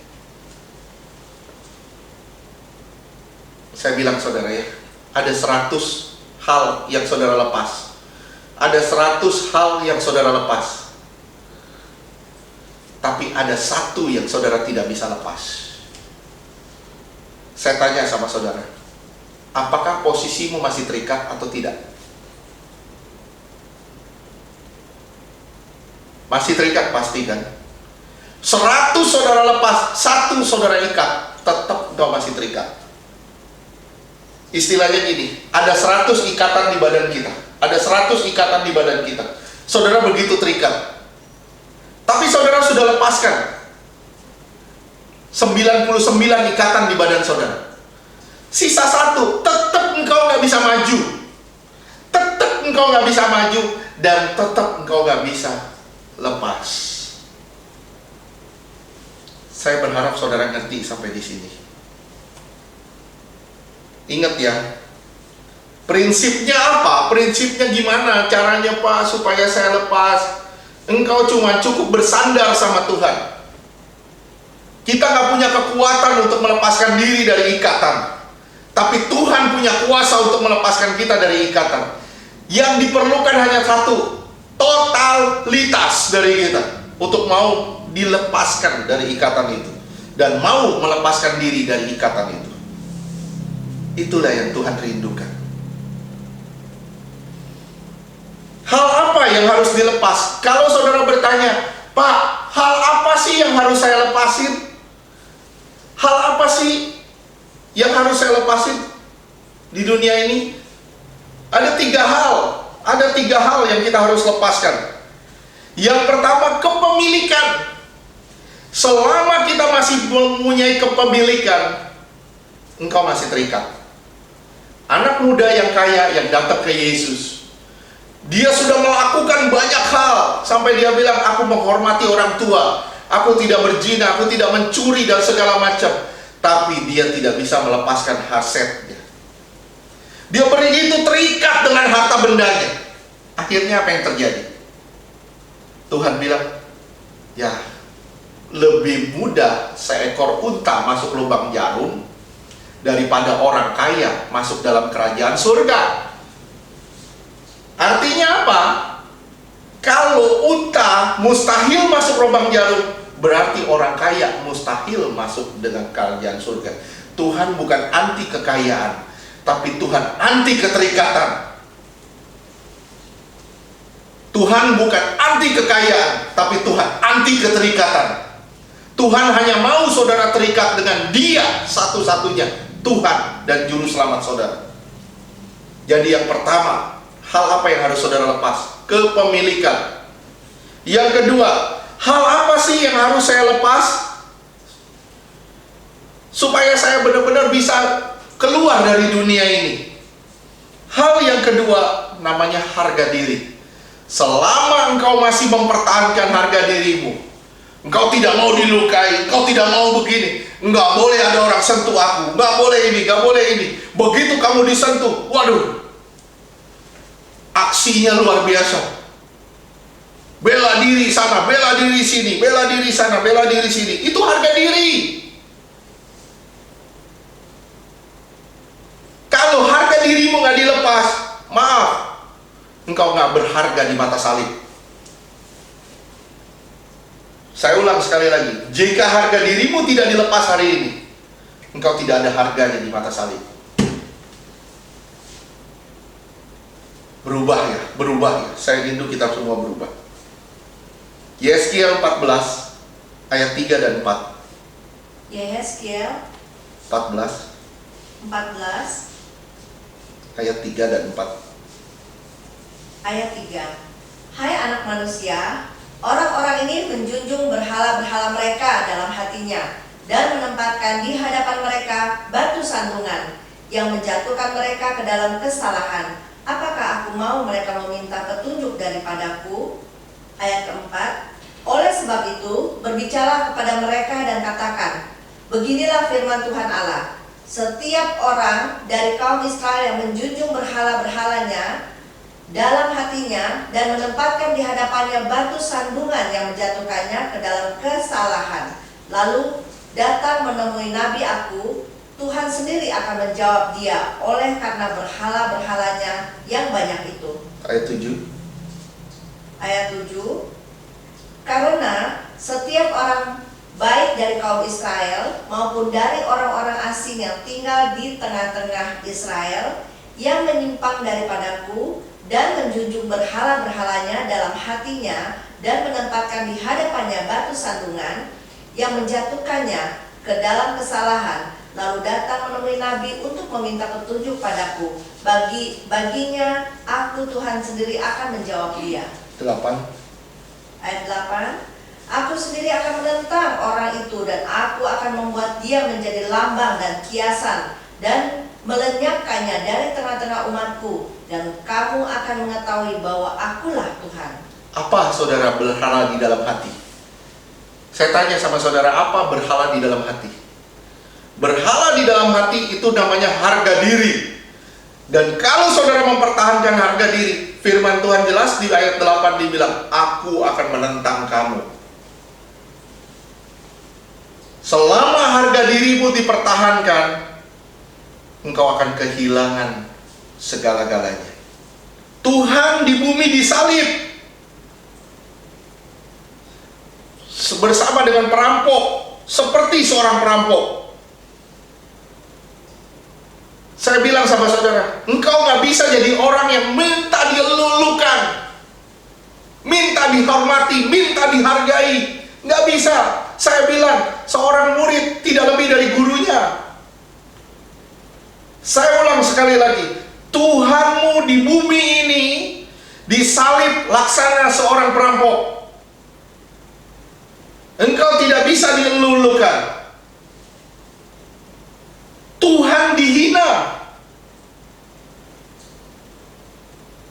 Saya bilang saudara ya, ada 100 hal yang saudara lepas. Ada 100 hal yang saudara lepas. Tapi ada satu yang saudara tidak bisa lepas. Saya tanya sama saudara, apakah posisimu masih terikat atau tidak? Masih terikat pasti kan? 100 saudara lepas, 1 saudara ikat, tetap engkau masih terikat. Istilahnya gini, ada 100 ikatan di badan kita. Ada 100 ikatan di badan kita. Saudara begitu terikat. Tapi saudara sudah lepaskan 99 ikatan di badan saudara. Sisa 1, tetap engkau nggak bisa maju. Tetap engkau nggak bisa maju. Dan tetap engkau nggak bisa lepas. Saya berharap saudara ngerti sampai di sini. Ingat ya, prinsipnya apa? Prinsipnya gimana? Caranya Pak supaya saya lepas? Engkau cuma cukup bersandar sama Tuhan. Kita gak punya kekuatan untuk melepaskan diri dari ikatan, tapi Tuhan punya kuasa untuk melepaskan kita dari ikatan. Yang diperlukan hanya satu, totalitas dari kita untuk mau dilepaskan dari ikatan itu, dan mau melepaskan diri dari ikatan itu. Itulah yang Tuhan rindukan. yang harus dilepas. Kalau saudara bertanya, Pak, hal apa sih yang harus saya lepasin? Hal apa sih yang harus saya lepasin di dunia ini? Ada 3 hal. Ada 3 hal yang kita harus lepaskan. Yang pertama, kepemilikan. Selama kita masih mempunyai kepemilikan, engkau masih terikat. Anak muda yang kaya yang datang ke Yesus, dia sudah melakukan banyak hal. Sampai dia bilang, aku menghormati orang tua, aku tidak berzina, aku tidak mencuri dan segala macam. Tapi dia tidak bisa melepaskan hasetnya. Dia begitu terikat dengan harta bendanya. Akhirnya apa yang terjadi? Tuhan bilang, ya, lebih mudah seekor unta masuk lubang jarum daripada orang kaya masuk dalam kerajaan surga. Artinya apa? Kalau unta mustahil masuk lubang jarum, berarti orang kaya mustahil masuk dengan kerajaan surga. Tuhan bukan anti kekayaan, tapi Tuhan anti keterikatan. Tuhan bukan anti kekayaan, tapi Tuhan anti keterikatan. Tuhan hanya mau saudara terikat dengan Dia satu-satunya, Tuhan dan Juru Selamat saudara. Jadi yang pertama, hal apa yang harus saudara lepas? Kepemilikan. Yang kedua, hal apa sih yang harus saya lepas supaya saya benar-benar bisa keluar dari dunia ini? Hal yang kedua namanya harga diri. Selama engkau masih mempertahankan harga dirimu, engkau tidak mau dilukai, engkau tidak mau begini, enggak boleh ada orang sentuh aku, enggak boleh ini, enggak boleh ini. Begitu kamu disentuh, waduh, aksinya luar biasa. Bela diri sana, bela diri sini, bela diri sana, bela diri sini. Itu harga diri. Kalau harga dirimu nggak dilepas, maaf, engkau nggak berharga di mata salib. Saya ulang sekali lagi, jika harga dirimu tidak dilepas hari ini, engkau tidak ada harganya di mata salib. Berubah ya, berubah ya. Saya rindu kita semua berubah. Yesaya 14 ayat 3 dan 4. Yesaya 14 ayat 3 dan 4. Ayat 3. Hai anak manusia, orang-orang ini menjunjung berhala-berhala mereka dalam hatinya dan menempatkan di hadapan mereka batu sandungan yang menjatuhkan mereka ke dalam kesalahan. Apakah aku mau mereka meminta petunjuk daripadaku? Ayat keempat. Oleh sebab itu, berbicara kepada mereka dan katakan, beginilah firman Tuhan Allah. Setiap orang dari kaum Israel yang menjunjung berhala-berhalanya dalam hatinya dan menempatkan di hadapannya batu sandungan yang menjatuhkannya ke dalam kesalahan, lalu datang menemui nabi aku, Tuhan sendiri akan menjawab dia oleh karena berhala-berhalanya yang banyak itu. Ayat 7. Ayat 7. Karena setiap orang baik dari kaum Israel maupun dari orang-orang asing yang tinggal di tengah-tengah Israel yang menyimpang daripadaku dan menjunjung berhala-berhalanya dalam hatinya dan menempatkan di hadapannya batu sandungan yang menjatuhkannya ke dalam kesalahan, lalu datang menemui nabi untuk meminta petunjuk padaku, baginya aku Tuhan sendiri akan menjawab dia. 8. Ayat 8. Aku sendiri akan menentang orang itu dan aku akan membuat dia menjadi lambang dan kiasan dan melenyapkannya dari tengah-tengah umatku, dan kamu akan mengetahui bahwa akulah Tuhan. Apa saudara berhala di dalam hati? Saya tanya sama saudara, apa berhala di dalam hati? Berhala di dalam hati itu namanya harga diri. Dan kalau saudara mempertahankan harga diri, firman Tuhan jelas di ayat 8 dibilang, aku akan menentang kamu. Selama harga dirimu dipertahankan, engkau akan kehilangan segala-galanya. Tuhan di bumi disalib bersama dengan perampok, seperti seorang perampok. Saya bilang sama saudara, engkau gak bisa jadi orang yang minta dilulukan. dihormati, minta dihargai. Nggak bisa. Saya bilang, seorang murid tidak lebih dari gurunya. Saya ulang sekali lagi, Tuhanmu di bumi ini disalib laksana seorang perampok. Engkau tidak bisa dilulukan. Tuhan dihina.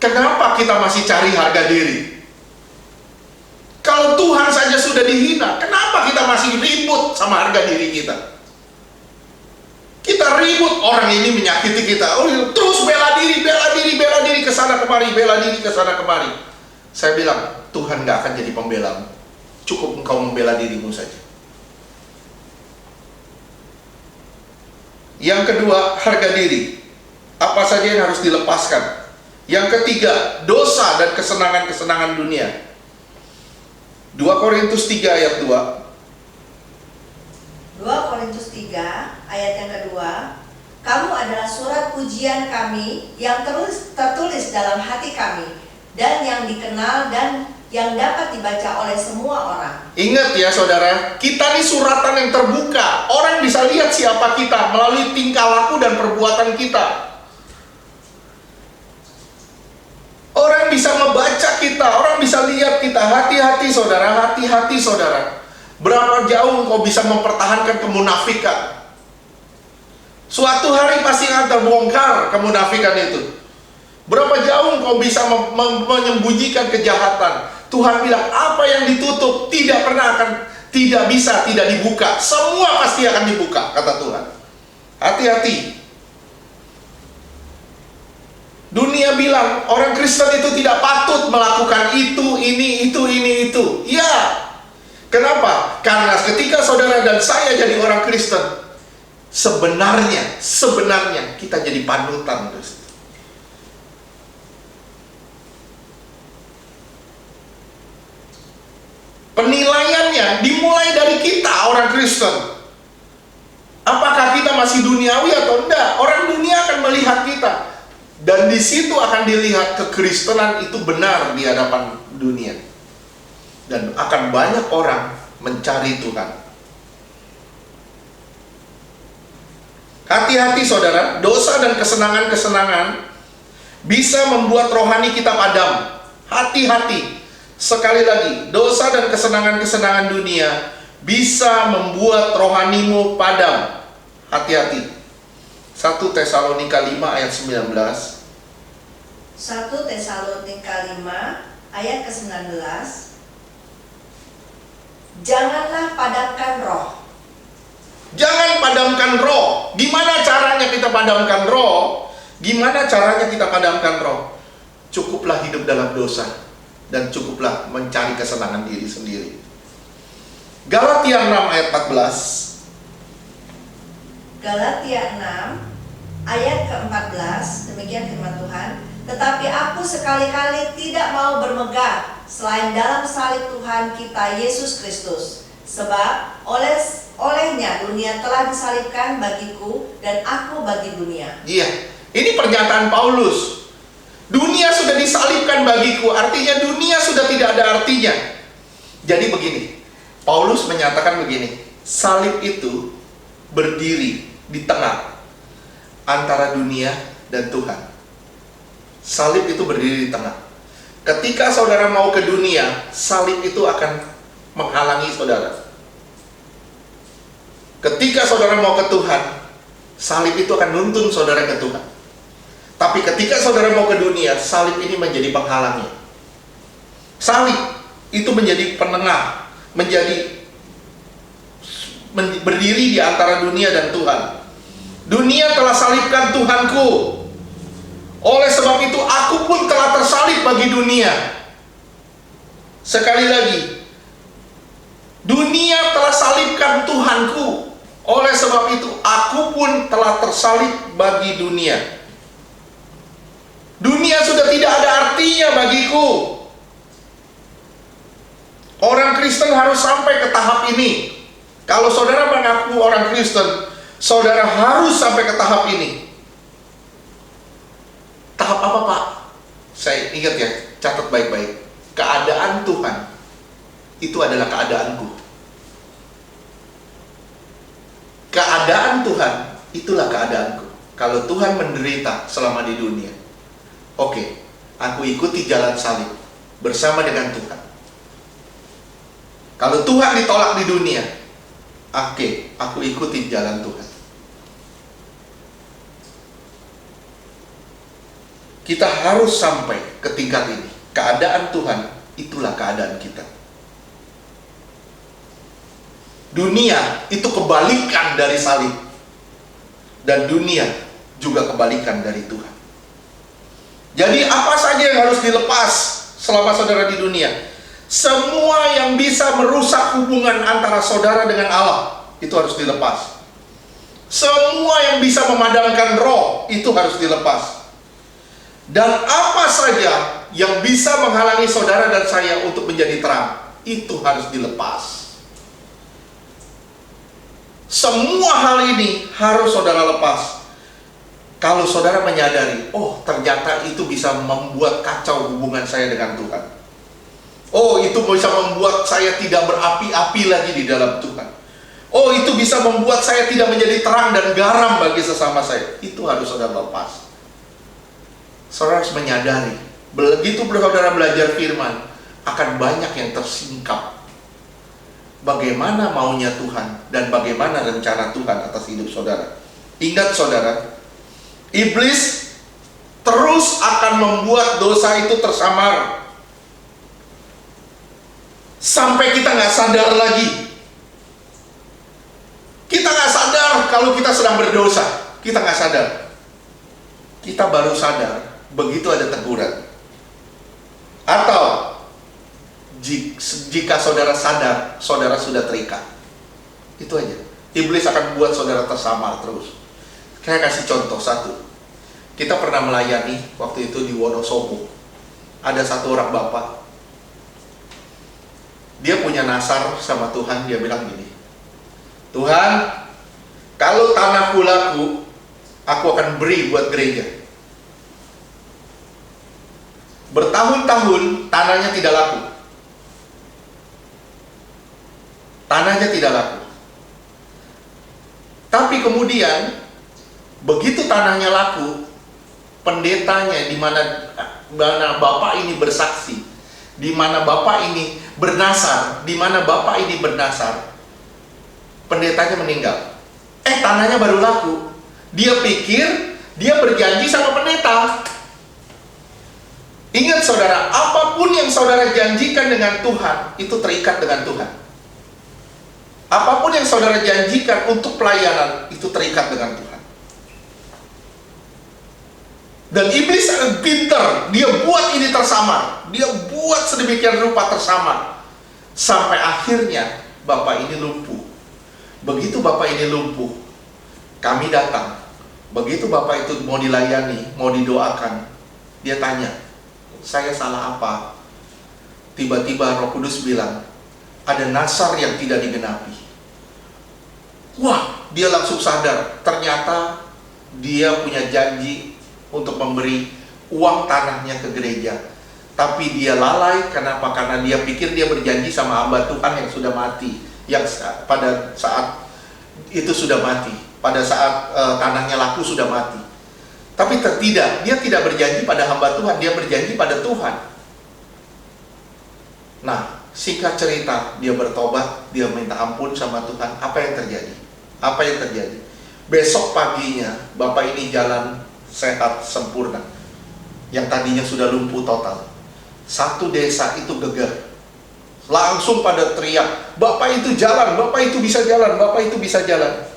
Kenapa kita masih cari harga diri? Kalau Tuhan saja sudah dihina, kenapa kita masih ribut sama harga diri kita? Kita ribut, orang ini menyakiti kita, terus bela diri ke sana kemari, bela diri ke sana kemari. Saya bilang, Tuhan gak akan jadi pembelamu. Cukup engkau membela dirimu saja. Yang kedua, harga diri. Apa saja yang harus dilepaskan. Yang ketiga, dosa dan kesenangan-kesenangan dunia. 2 Korintus 3 ayat 2. 2 Korintus 3 ayat yang kedua, kamu adalah surat pujian kami yang tertulis dalam hati kami, dan yang dikenal dan yang dapat dibaca oleh semua orang. Ingat ya saudara, kita ini suratan yang terbuka. Orang bisa lihat siapa kita melalui tingkah laku dan perbuatan kita. Orang bisa membaca kita, orang bisa lihat kita. Hati-hati saudara, hati-hati saudara. Berapa jauh kau bisa mempertahankan kemunafikan? Suatu hari pasti akan terbongkar kemunafikan itu. Berapa jauh kau bisa menyembunyikan kejahatan? Tuhan bilang, apa yang ditutup tidak bisa tidak dibuka. Semua pasti akan dibuka, kata Tuhan. Hati-hati. Dunia bilang orang Kristen itu tidak patut melakukan itu, ini, itu. Ya. Kenapa? Karena ketika saudara dan saya jadi orang Kristen, sebenarnya kita jadi panutan. Penilaiannya dimulai dari kita orang Kristen. Apakah kita masih duniawi atau enggak? Orang dunia akan melihat kita, dan di situ akan dilihat kekristenan itu benar di hadapan dunia, dan akan banyak orang mencari Tuhan. Hati-hati saudara, dosa dan kesenangan-kesenangan bisa membuat rohani kita padam. Hati-hati. Sekali lagi, dosa dan kesenangan-kesenangan dunia bisa membuat rohanimu padam. Hati-hati. 1 Tesalonika 5 ayat 19. 1 Tesalonika 5 ayat ke-19. Janganlah padamkan roh. Jangan padamkan roh. Gimana caranya kita padamkan roh? Gimana caranya kita padamkan roh? Cukuplah hidup dalam dosa, dan cukuplah mencari kesenangan diri sendiri. Galatia 6 ayat 14. Galatia 6 ayat ke-14, demikian firman Tuhan. Tetapi aku sekali-kali tidak mau bermegah selain dalam salib Tuhan kita Yesus Kristus. Sebab olehnya dunia telah disalibkan bagiku, dan aku bagi dunia. Iya, ini pernyataan Paulus. Dunia sudah disalibkan bagiku, artinya dunia sudah tidak ada artinya. Jadi begini, Paulus menyatakan begini, salib itu berdiri di tengah antara dunia dan Tuhan. Salib itu berdiri di tengah. Ketika saudara mau ke dunia, salib itu akan menghalangi saudara. Ketika saudara mau ke Tuhan, salib itu akan nuntun saudara ke Tuhan. Tapi ketika saudara mau ke dunia, salib ini menjadi penghalangnya. Salib itu menjadi penengah, berdiri di antara dunia dan Tuhan. Dunia telah salibkan Tuhanku. Oleh sebab itu aku pun telah tersalib bagi dunia. Sekali lagi, dunia telah salibkan Tuhanku. Oleh sebab itu aku pun telah tersalib bagi dunia. Dunia sudah tidak ada artinya bagiku. Orang Kristen harus sampai ke tahap ini. Kalau saudara mengaku orang Kristen, saudara harus sampai ke tahap ini. Tahap apa, Pak? Saya ingat ya, catat baik-baik. keadaan Tuhan itu adalah keadaanku. Keadaan Tuhan itulah keadaanku. Kalau Tuhan menderita selama di dunia, oke, aku ikuti jalan salib bersama dengan Tuhan. Kalau Tuhan ditolak di dunia, oke, aku ikuti jalan Tuhan. Kita harus sampai ke tingkat ini. Keadaan Tuhan itulah keadaan kita. Dunia itu kebalikan dari salib, dan dunia juga kebalikan dari Tuhan. Jadi apa saja yang harus dilepas selama saudara di dunia? Semua yang bisa merusak hubungan antara saudara dengan Allah itu harus dilepas. Semua yang bisa memadamkan roh itu harus dilepas. Dan apa saja yang bisa menghalangi saudara dan saya untuk menjadi terang, itu harus dilepas. Semua hal ini harus saudara lepas. Kalau saudara menyadari, oh ternyata itu bisa membuat kacau hubungan saya dengan Tuhan. Oh, itu bisa membuat saya tidak berapi-api lagi di dalam Tuhan. Oh, itu bisa membuat saya tidak menjadi terang dan garam bagi sesama saya. Itu harus saudara lepas. Saudara harus menyadari, begitu saudara belajar firman, akan banyak yang tersingkap. Bagaimana maunya Tuhan dan bagaimana rencana Tuhan atas hidup saudara. Ingat saudara, iblis terus akan membuat dosa itu tersamar sampai kita nggak sadar lagi. Kita nggak sadar kalau kita sedang berdosa. Kita nggak sadar. Kita baru sadar begitu ada teguran. Atau jika saudara sadar, saudara sudah terikat. Itu aja. Iblis akan buat saudara tersamar terus. Saya kasih contoh satu. Kita pernah melayani waktu itu di Wonosobo. Ada satu orang bapak. Dia punya nasar sama Tuhan. Dia bilang gini, Tuhan, kalau tanahku laku, aku akan beri buat gereja. Bertahun-tahun tanahnya tidak laku. Tanahnya tidak laku. Tapi kemudian begitu tanahnya laku, pendetanya di mana bapak ini bersaksi, di mana bapak ini bernasar, di mana bapak ini bernasar, pendetanya meninggal. Tanahnya baru laku. Dia pikir dia berjanji sama pendeta. Ingat saudara, apapun yang saudara janjikan dengan Tuhan, itu terikat dengan Tuhan. Apapun yang saudara janjikan untuk pelayanan, itu terikat dengan Tuhan. Dan iblis sangat pintar, dia buat ini tersamar. Dia buat sedemikian rupa tersamar. Sampai akhirnya, bapak ini lumpuh. Begitu bapak ini lumpuh, kami datang. Begitu bapak itu mau dilayani, mau didoakan, dia tanya, saya salah apa? Tiba-tiba Roh Kudus bilang, ada nasar yang tidak digenapi. Wah, dia langsung sadar, ternyata dia punya janji untuk memberi uang tanahnya ke gereja. Tapi dia lalai, kenapa? Karena dia pikir dia berjanji sama hamba Tuhan yang sudah mati, yang pada saat itu sudah mati, pada saat tanahnya laku sudah mati. Tapi tidak, dia tidak berjanji pada hamba Tuhan, dia berjanji pada Tuhan. Nah, singkat cerita, dia bertobat, dia minta ampun sama Tuhan. Apa yang terjadi? Apa yang terjadi? Besok paginya, bapak ini jalan sehat sempurna. Yang tadinya sudah lumpuh total. Satu desa itu geger. Langsung pada teriak, bapak itu jalan, bapak itu bisa jalan, bapak itu bisa jalan.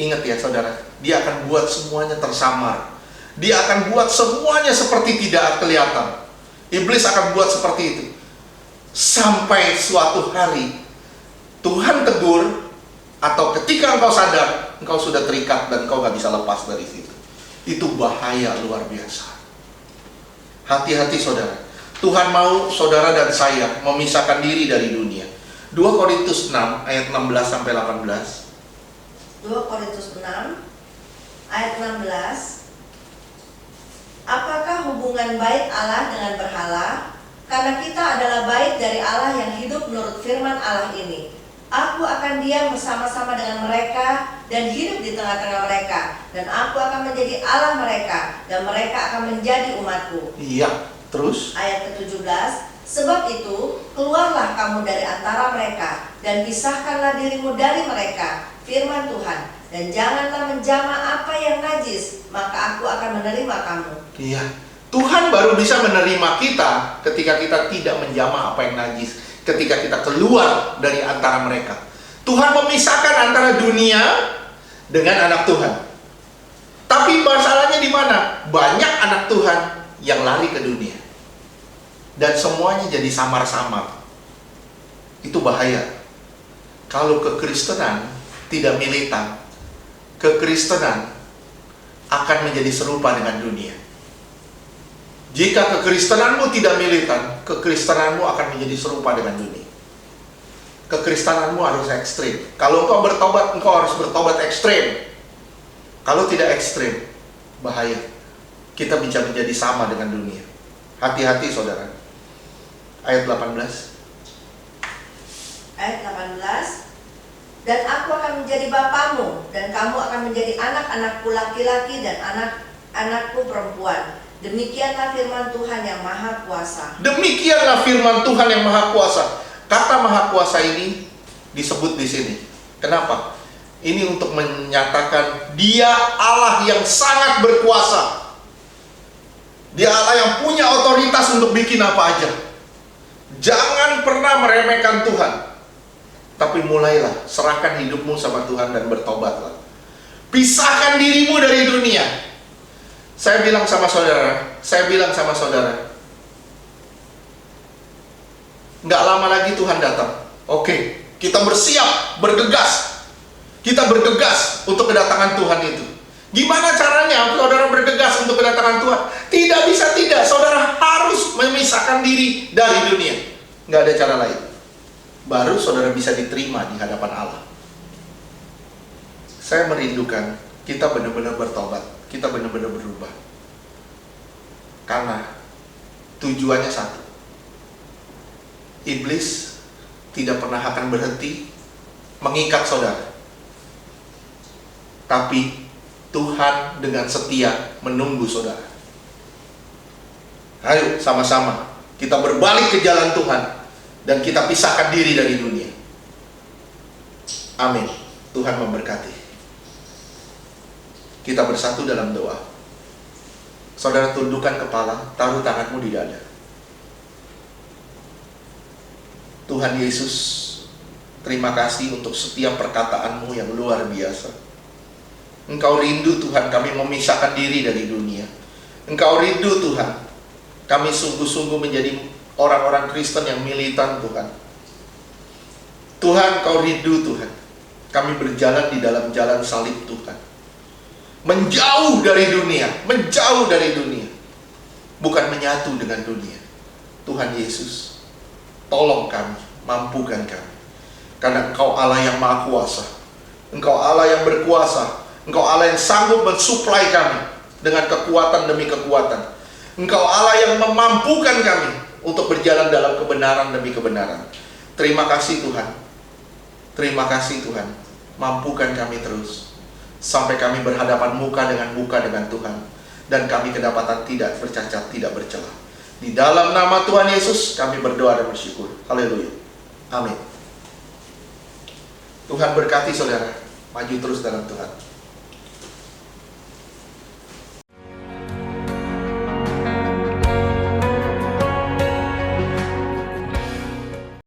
Ingat ya saudara, dia akan buat semuanya tersamar. Dia akan buat semuanya seperti tidak kelihatan. Iblis akan buat seperti itu. Sampai suatu hari Tuhan tegur, atau ketika engkau sadar, engkau sudah terikat dan engkau gak bisa lepas dari situ. Itu bahaya luar biasa. Hati-hati saudara. Tuhan mau saudara dan saya memisahkan diri dari dunia. 2 Korintus 6 ayat 16 sampai 18. 2 Korintus 6 ayat 16. Apakah hubungan bait Allah dengan berhala? Karena kita adalah bait dari Allah yang hidup menurut firman Allah ini. Aku akan diam bersama-sama dengan mereka dan hidup di tengah-tengah mereka, dan aku akan menjadi Allah mereka dan mereka akan menjadi umatku. Iya, terus? Ayat ke-17, sebab itu keluarlah kamu dari antara mereka dan pisahkanlah dirimu dari mereka, firman Tuhan, dan janganlah menjamah apa yang najis, maka aku akan menerima kamu. Iya, Tuhan baru bisa menerima kita ketika kita tidak menjamah apa yang najis, ketika kita keluar dari antara mereka. Tuhan memisahkan antara dunia dengan anak Tuhan. Tapi masalahnya di mana? Banyak anak Tuhan yang lari ke dunia dan semuanya jadi samar-samar. Itu bahaya. Kalau kekristenan tidak militan, kekristenan akan menjadi serupa dengan dunia. Jika kekristenanmu tidak militan, kekristenanmu akan menjadi serupa dengan dunia. Kekristenanmu harus ekstrim. Kalau engkau bertobat, engkau harus bertobat ekstrim. Kalau tidak ekstrim, bahaya. Kita bisa menjadi sama dengan dunia. Hati-hati saudara. Ayat 18. Ayat 18, dan aku akan menjadi bapamu, dan kamu akan menjadi anak-anakku laki-laki dan anak-anakku perempuan. Demikianlah firman Tuhan yang Maha Kuasa. Demikianlah firman Tuhan yang Maha Kuasa. Kata Maha Kuasa ini disebut di sini. Kenapa? Ini untuk menyatakan Dia Allah yang sangat berkuasa. Dia Allah yang punya otoritas untuk bikin apa aja. Jangan pernah meremehkan Tuhan. Tapi mulailah, serahkan hidupmu sama Tuhan dan bertobatlah. Pisahkan dirimu dari dunia. Saya bilang sama saudara, nggak lama lagi Tuhan datang. Oke, kita bersiap, bergegas. Kita bergegas untuk kedatangan Tuhan itu. Gimana caranya saudara bergegas untuk kedatangan Tuhan? Tidak bisa tidak, saudara harus memisahkan diri dari dunia. Nggak ada cara lain. Baru saudara bisa diterima di hadapan Allah. Saya merindukan kita benar-benar bertobat, kita benar-benar berubah. Karena tujuannya satu. Iblis tidak pernah akan berhenti mengikat saudara. Tapi Tuhan dengan setia menunggu saudara. Ayo sama-sama kita berbalik ke jalan Tuhan dan kita pisahkan diri dari dunia. Amin. Tuhan memberkati. Kita bersatu dalam doa. Saudara tundukkan kepala, taruh tanganmu di dada. Tuhan Yesus, terima kasih untuk setiap perkataanmu yang luar biasa. Engkau rindu Tuhan kami memisahkan diri dari dunia. Engkau rindu Tuhan kami sungguh-sungguh menjadi orang-orang Kristen yang militan Tuhan. Tuhan, Kau rindu Tuhan kami berjalan di dalam jalan salib Tuhan. Menjauh dari dunia, menjauh dari dunia, bukan menyatu dengan dunia. Tuhan Yesus, tolong kami, mampukan kami. Karena Engkau Allah yang Maha Kuasa, Engkau Allah yang berkuasa, Engkau Allah yang sanggup mensuplai kami dengan kekuatan demi kekuatan. Engkau Allah yang memampukan kami untuk berjalan dalam kebenaran demi kebenaran. Terima kasih Tuhan. Terima kasih Tuhan. Mampukan kami terus sampai kami berhadapan muka dengan Tuhan, dan kami kedapatan tidak bercacat, tidak bercela. Di dalam nama Tuhan Yesus kami berdoa dan bersyukur. Haleluya. Amin. Tuhan berkati saudara. Maju terus dalam Tuhan.